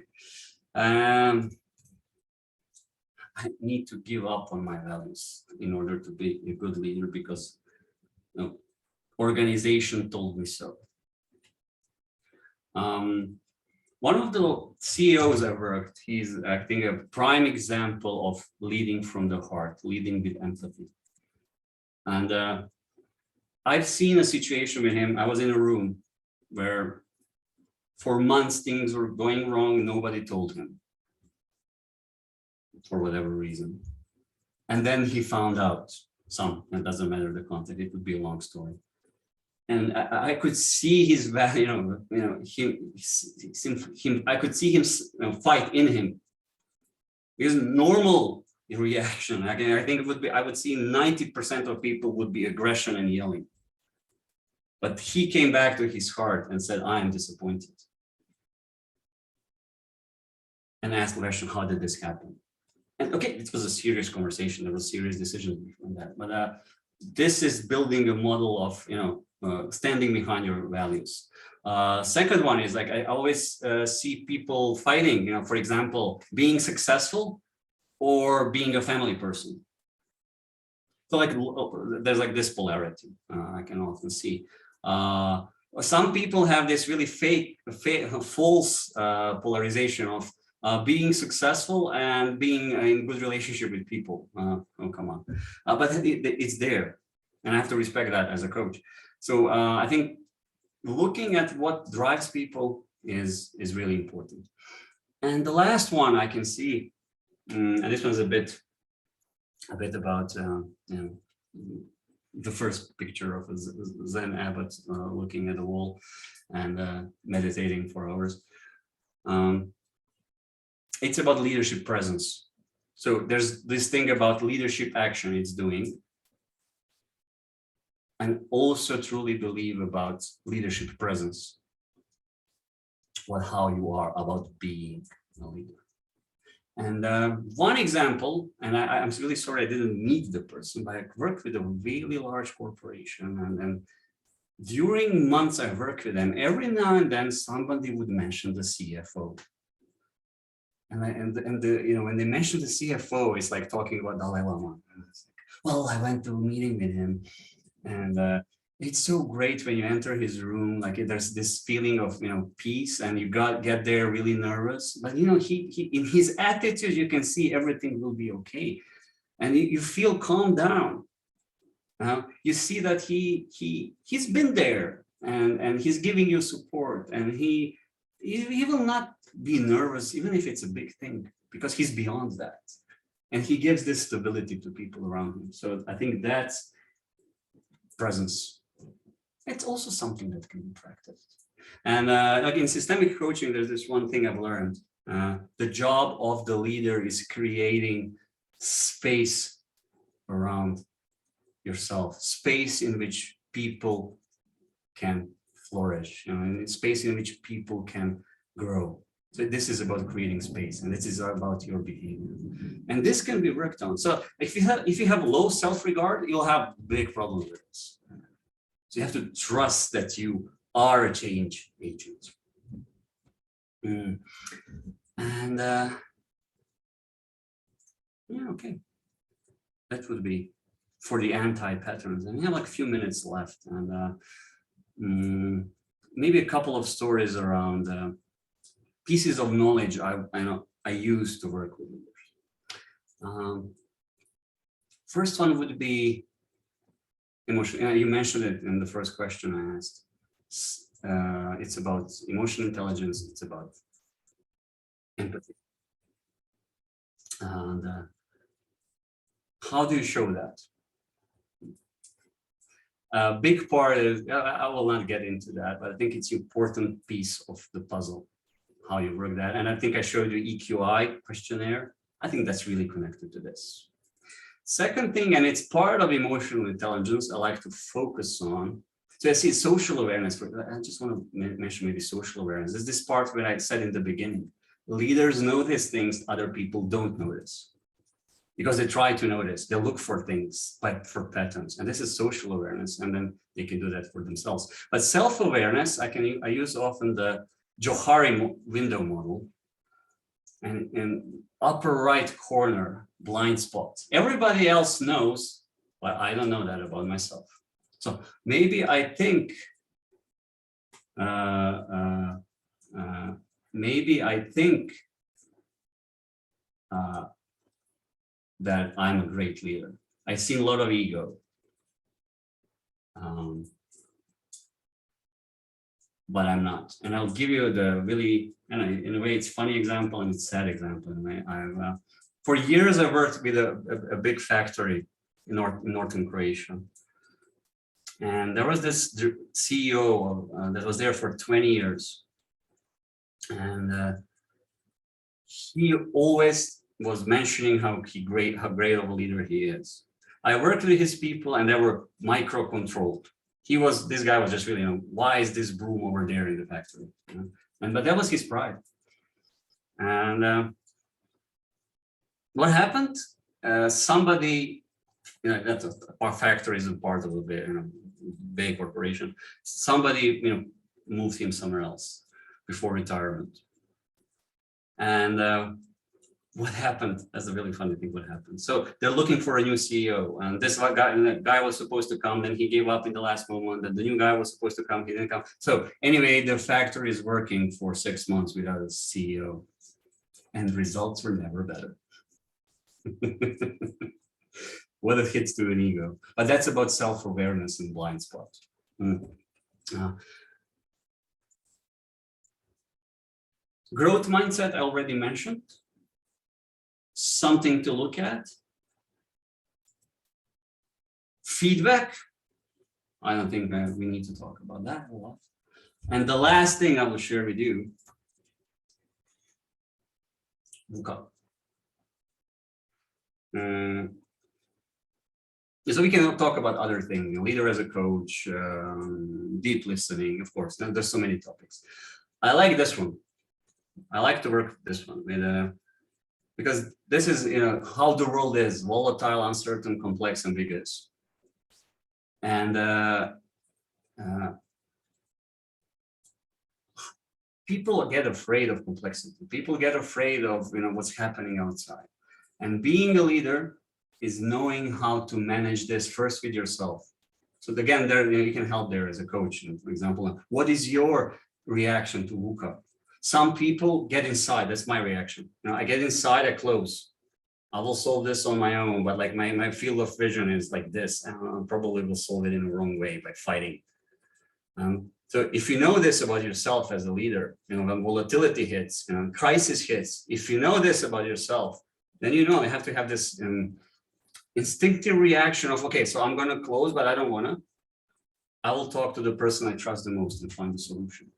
I need to give up on my values in order to be a good leader because organization told me so. One of the CEOs I worked, he's I think a prime example of leading from the heart, leading with empathy. And I've seen a situation with him. I was in a room where for months things were going wrong, nobody told him for whatever reason. And then he found out it doesn't matter the content, it would be a long story. And I could see his value, I could see him fight in him. His normal reaction, I think it would be, I would see 90% of people would be aggression and yelling. But he came back to his heart and said, I am disappointed. And asked the question, how did this happen? And okay, it was a serious conversation. There was serious decisions from that. But this is building a model of, standing behind your values. Second one is like, I always see people fighting, for example, being successful or being a family person. So like, there's like this polarity I can often see. Some people have this really false polarization of being successful and being in good relationship with people. Oh, come on. But it's there. And I have to respect that as a coach. So I think looking at what drives people is really important. And the last one I can see, and this one's a bit about the first picture of a Zen abbot looking at the wall and meditating for hours. It's about leadership presence. So there's this thing about leadership action it's doing. And also truly believe about leadership presence. How you are about being a leader. And one example, and I'm really sorry I didn't meet the person, but I worked with a really large corporation. And during months I worked with them, every now and then somebody would mention the CFO. And when they mention the CFO, it's like talking about Dalai Lama. And it's like, well, I went to a meeting with him. And it's so great when you enter his room, like there's this feeling of peace, and you get there really nervous. But he in his attitude, you can see everything will be okay, and you feel calmed down. You see that he's been there, and he's giving you support, and he will not be nervous even if it's a big thing, because he's beyond that, and he gives this stability to people around him. So I think that's presence. It's also something that can be practiced. And like in systemic coaching, there's this one thing I've learned. The job of the leader is creating space around yourself, space in which people can flourish, and space in which people can grow. So this is about creating space, and this is about your behavior. And this can be worked on. So if you have low self-regard, you'll have big problems with this. So you have to trust that you are a change agent. And yeah, okay. That would be for the anti-patterns. And we have like a few minutes left, and maybe a couple of stories around pieces of knowledge I use to work with leaders. First one would be emotion. You mentioned it in the first question I asked. It's about emotional intelligence. It's about empathy. And how do you show that? A big part is, I will not get into that, but I think it's an important piece of the puzzle, how you work that. And I think I showed you EQI questionnaire. I think that's really connected to this. Second thing, and it's part of emotional intelligence I like to focus on. So I see social awareness. I just want to mention maybe social awareness. There's this part where I said in the beginning, leaders notice things other people don't notice. Because they try to notice, they look for things, but for patterns. And this is social awareness, and then they can do that for themselves. But self-awareness, I use often the Johari window model. And in upper right corner, blind spot. Everybody else knows, but I don't know that about myself. So maybe I think, that I'm a great leader. I see a lot of ego. But I'm not. And I'll give you the really, in a way, it's funny example and it's sad example. In a way, for years, I worked with a big factory in northern Croatia. And there was this CEO that was there for 20 years. And he always was mentioning how great of a leader he is. I worked with his people and they were micro-controlled. This guy was just really, why is this broom over there in the factory? But that was his pride. And what happened? Somebody, that's our factory is a part of a big corporation. Somebody, moved him somewhere else before retirement. And what happened? That's a really funny thing. What happened? So they're looking for a new CEO, and this guy was supposed to come. Then he gave up in the last moment. And the new guy was supposed to come. He didn't come. So anyway, the factory is working for 6 months without a CEO, and results were never better. What it hits to an ego, but that's about self-awareness and blind spot. Growth mindset I already mentioned. Something to look at. Feedback. I don't think that we need to talk about that a lot. And the last thing I will share with you. So we can talk about other things, leader as a coach, deep listening, of course. There's so many topics. I like this one. I like to work with this one with because this is how the world is: volatile, uncertain, complex, ambiguous. And people get afraid of complexity. People get afraid of what's happening outside. And being a leader is knowing how to manage this first with yourself. So again, there you can help there as a coach. For example, what is your reaction to VUCA? Some people get inside. That's my reaction. I get inside, I close. I will solve this on my own, but like my field of vision is like this, and I probably will solve it in the wrong way by fighting. So if you know this about yourself as a leader, when volatility hits, crisis hits, if you know this about yourself, then you have to have this instinctive reaction of, okay, so I'm going to close, but I don't want to. I will talk to the person I trust the most and find the solution.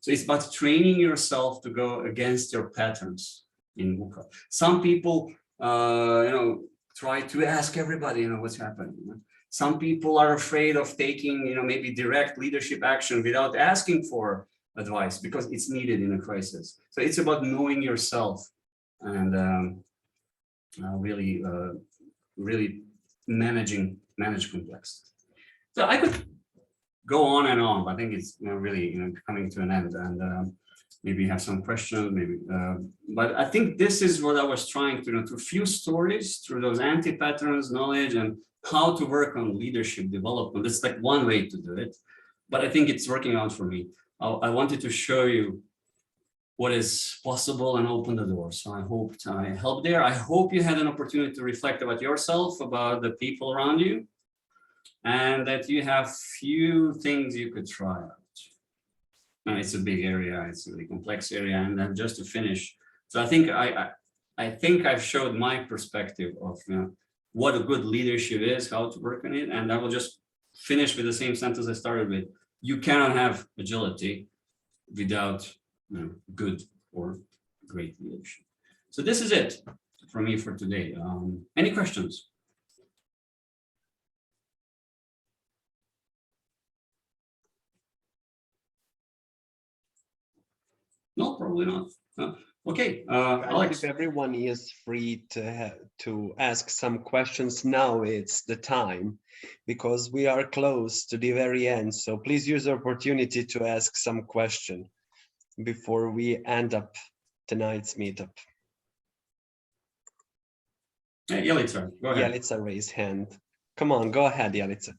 So it's about training yourself to go against your patterns in VUCA. Some people, try to ask everybody, what's happening. Some people are afraid of taking, maybe direct leadership action without asking for advice because it's needed in a crisis. So it's about knowing yourself and really manage complexity. So I could go on and on, but I think it's really coming to an end. And maybe have some questions, maybe. But I think this is what I was trying to do, to fuse stories through those anti-patterns, knowledge, and how to work on leadership development. It's like one way to do it, but I think it's working out for me. I wanted to show you what is possible and open the door. So I hope I helped there. I hope you had an opportunity to reflect about yourself, about the people around you, and that you have few things you could try out. It's a big area, it's a really complex area. And then just to finish, so I think I've showed my perspective of what a good leadership is, how to work on it. And I will just finish with the same sentence I started with. You cannot have agility without good or great leadership. So this is it from me for today. Any questions? No, probably not. Okay, Alex. If everyone is free to ask some questions now, it's the time, because we are close to the very end. So please use the opportunity to ask some question before we end up tonight's meetup. Hey, Yelitsa, go ahead. Yelitsa raised hand. Come on, go ahead, Yelitsa.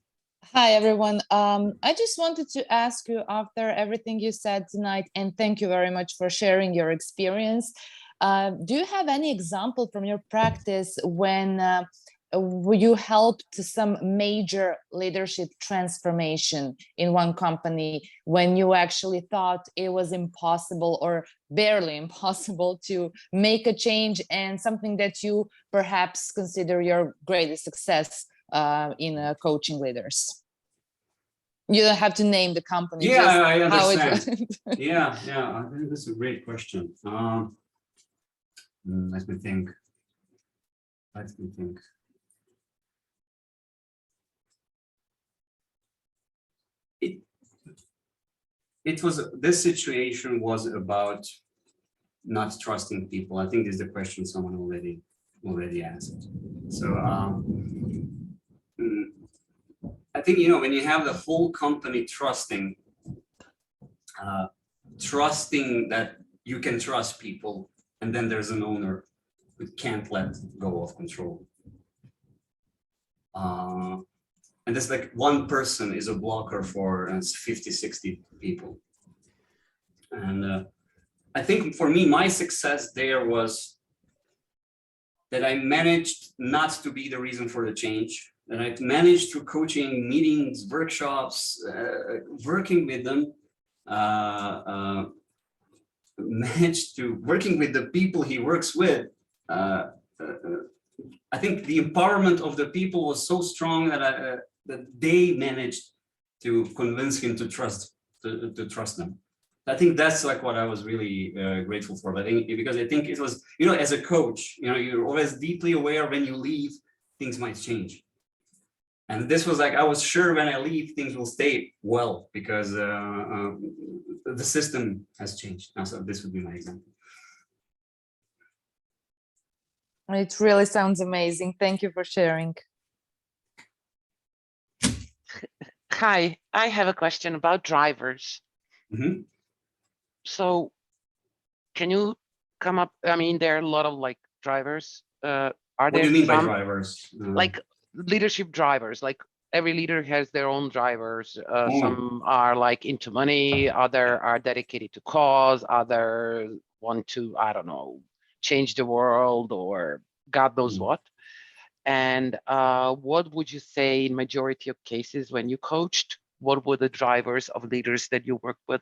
Hi, everyone. I just wanted to ask you, after everything you said tonight, and thank you very much for sharing your experience. Do you have any example from your practice when you helped some major leadership transformation in one company, when you actually thought it was impossible or barely impossible to make a change, and something that you perhaps consider your greatest success in coaching leaders? You don't have to name the company. Yeah, just I understand. How it yeah, I think that's a great question. Let me think. This situation was about not trusting people. I think is the question someone already asked. So I think, when you have the whole company trusting that you can trust people, and then there's an owner who can't let go of control. And it's like one person is a blocker for 50, 60 people. And I think for me, my success there was that I managed not to be the reason for the change. And I managed through coaching, meetings, workshops, working with them, managed to working with the people he works with. I think the empowerment of the people was so strong that that they managed to convince him to trust them. I think that's like what I was really grateful for. But because I think it was, as a coach, you're always deeply aware when you leave, things might change. And this was like, I was sure when I leave, things will stay well, because the system has changed. Now, so this would be my example. It really sounds amazing. Thank you for sharing. Hi, I have a question about drivers. Mm-hmm. So can you come up? I mean, there are a lot of drivers. Are what there do you mean some, by drivers? like leadership drivers? Like every leader has their own drivers. Some are into money, other are dedicated to cause, other want to, I don't know, change the world or God knows what. And what would you say in majority of cases when you coached, what were the drivers of leaders that you worked with?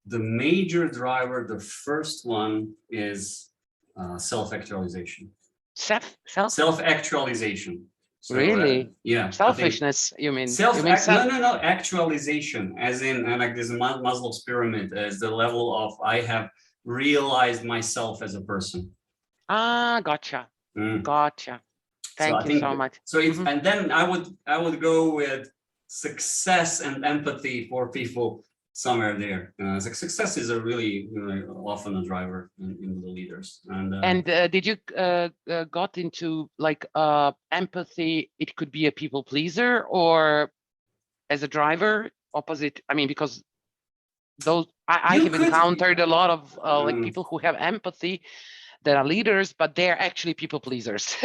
The major driver, the first one is self-actualization. Self-actualization. So, really? Yeah. Selfishness, you mean? No, actualization, as in like this Maslow's pyramid, as the level of I have realized myself as a person. Ah, gotcha. Gotcha. Thank you so much. So it's, and then I would go with success and empathy for people somewhere there. Success is a really often a driver in the leaders. And did you got into like empathy? It could be a people pleaser or as a driver opposite. I mean, because those I have encountered a lot of like people who have empathy that are leaders, but they're actually people pleasers,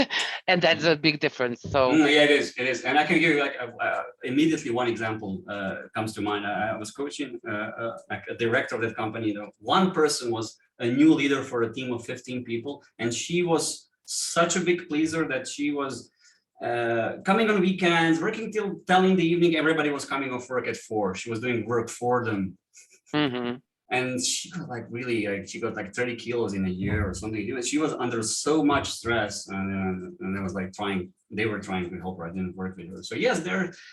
and that's a big difference. So yeah, it is, and I can give you like immediately one example comes to mind. I was coaching like a director of that company. One person was a new leader for a team of 15 people, and she was such a big pleaser that she was coming on weekends, working till 10 in the evening. Everybody was coming off work at 4. She was doing work for them. And she got like really like she got like 30 kilos in a year or something. She was under so much stress, and I was like they were trying to help her. I didn't work with her. So yes,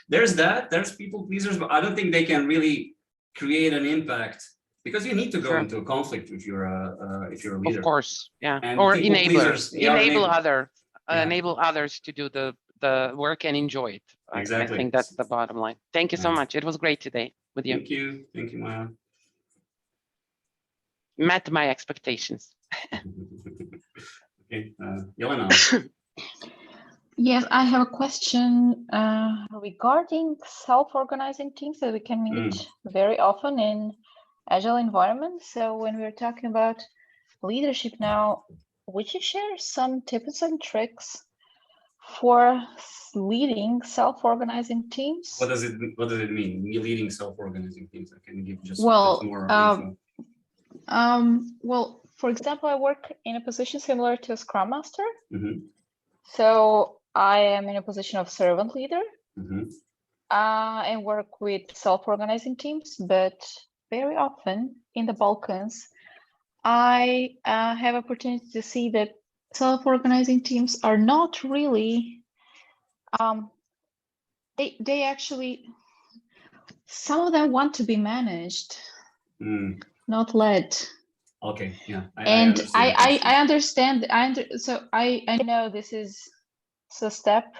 there's people pleasers, but I don't think they can really create an impact because you need to go into a conflict if you're a leader. Of course, yeah. And or enablers, enable others to do the work and enjoy it. Exactly. I think that's the bottom line. Thank you so much. It was great today with you. Thank you, Maya. Met my expectations. Okay, Yelena. Yes, I have a question regarding self-organizing teams that we can meet very often in Agile environments. So when we're talking about leadership now, would you share some tips and tricks for leading self-organizing teams? What does it mean? Me leading self-organizing teams? I can give just more info. Well, for example, I work in a position similar to a Scrum Master. So I am in a position of servant leader and work with self-organizing teams, but very often in the Balkans, I have opportunity to see that self-organizing teams are not really, they actually, some of them want to be managed, not led. Okay, yeah. I understand. So I know this is a step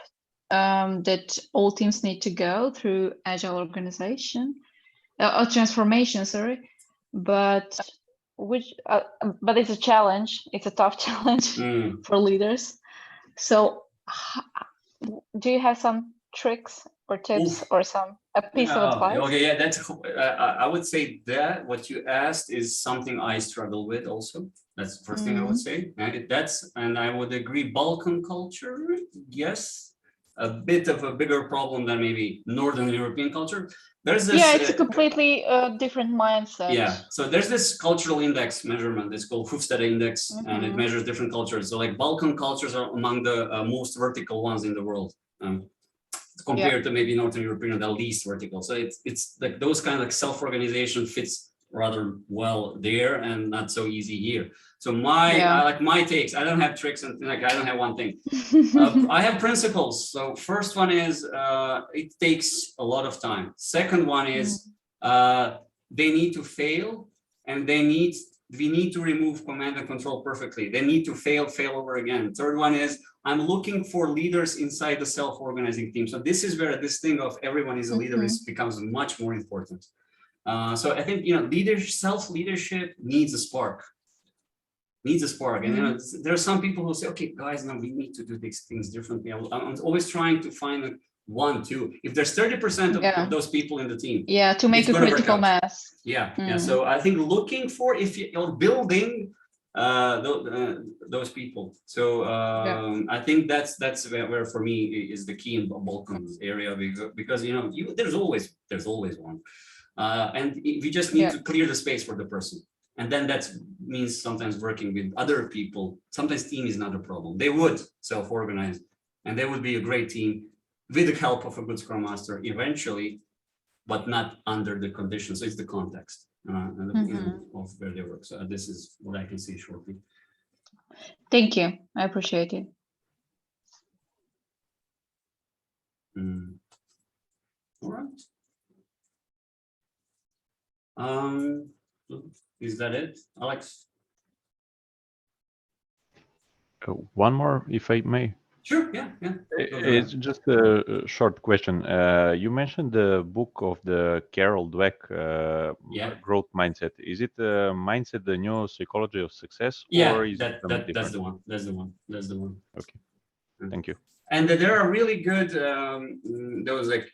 that all teams need to go through Agile organization or transformation. Sorry, but it's a challenge. It's a tough challenge for leaders. So, do you have some tricks or tips or a piece of advice? Okay, yeah, that's I would say that what you asked is something I struggle with also. That's the first thing I would say. And I would agree, Balkan culture, yes, a bit of a bigger problem than maybe Northern European culture. There's this, it's a completely different mindset. Yeah, so there's this cultural index measurement. It's called Hofstede index, and it measures different cultures. So like Balkan cultures are among the most vertical ones in the world. Compared to maybe Northern European, the least vertical. So it's like those kind of like self-organization fits rather well there and not so easy here. So my takes, I don't have tricks and like I don't have one thing. I have principles. So first one is it takes a lot of time. Second one is they need to fail, and we need to remove command and control perfectly. They need to fail over again. Third one is I'm looking for leaders inside the self-organizing team. So this is where this thing of everyone is a leader becomes much more important. So I think, self-leadership needs a spark. And there are some people who say, okay, guys, now we need to do these things differently. I'm always trying to find 1, 2. If there's 30% of those people in the team. Yeah, to make a critical mass. Yeah. So I think looking for, if you're building those people. So I think that's where for me is the key in the Balkans area, because there's always one. And we just need to clear the space for the person. And then that means sometimes working with other people. Sometimes team is not a problem. They would self-organize, and they would be a great team with the help of a good Scrum Master eventually, but not under the conditions. So it's the context of where they work. So this is what I can see shortly. Thank you. I appreciate it. All right. Is that it, Alex? One more, if I may. Sure, yeah. It's just a short question. You mentioned the book of the Carol Dweck, Yeah. Growth Mindset. Is it Mindset, the New Psychology of Success? Yeah, or is it something that's different? the one. That's the one. Okay, thank you. And there are really good, those like,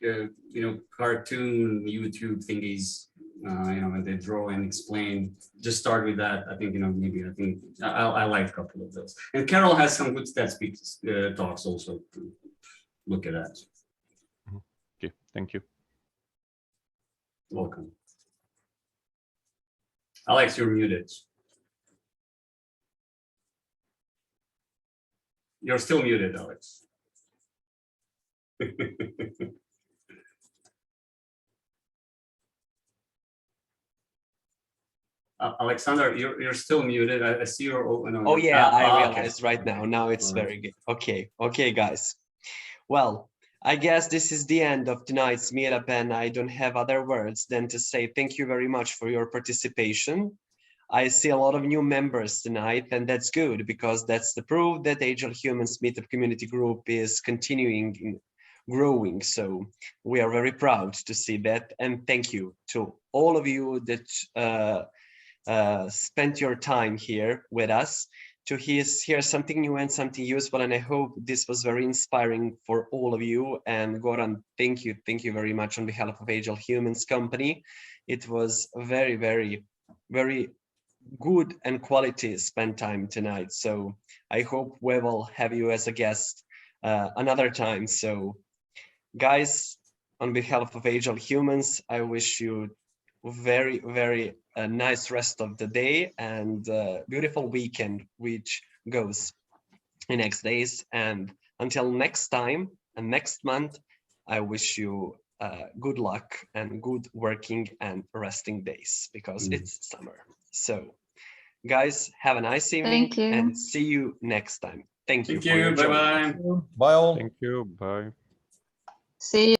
cartoon YouTube thingies, when they draw and explain. Just start with that. I think, I like a couple of those. And Carol has some good stat speaks, talks also to look at that. Okay, thank you. Welcome. Alex, you're muted. You're still muted, Alex. Alexander, you're still muted. I see your. Oh yeah, I okay. realized right now. Now it's All right. very good. Okay, guys. Well, I guess this is the end of tonight's meetup, and I don't have other words than to say thank you very much for your participation. I see a lot of new members tonight, and that's good because that's the proof that Agile Humans Meetup community group is continuing growing. So we are very proud to see that, and thank you to all of you that spent your time here with us to hear something new and something useful. And I hope this was very inspiring for all of you. And Goran, thank you very much on behalf of Agile Humans company. It was very, very, very good and quality spent time tonight. So I hope we will have you as a guest another time. So guys, on behalf of Agile Humans, I wish you very, very nice rest of the day and beautiful weekend, which goes in next days. And until next time and next month, I wish you good luck and good working and resting days because it's summer. So guys, have a nice evening. Thank you. And see you next time. Thank you. Thank you. Bye-bye. Bye all. Thank you. Bye. See you.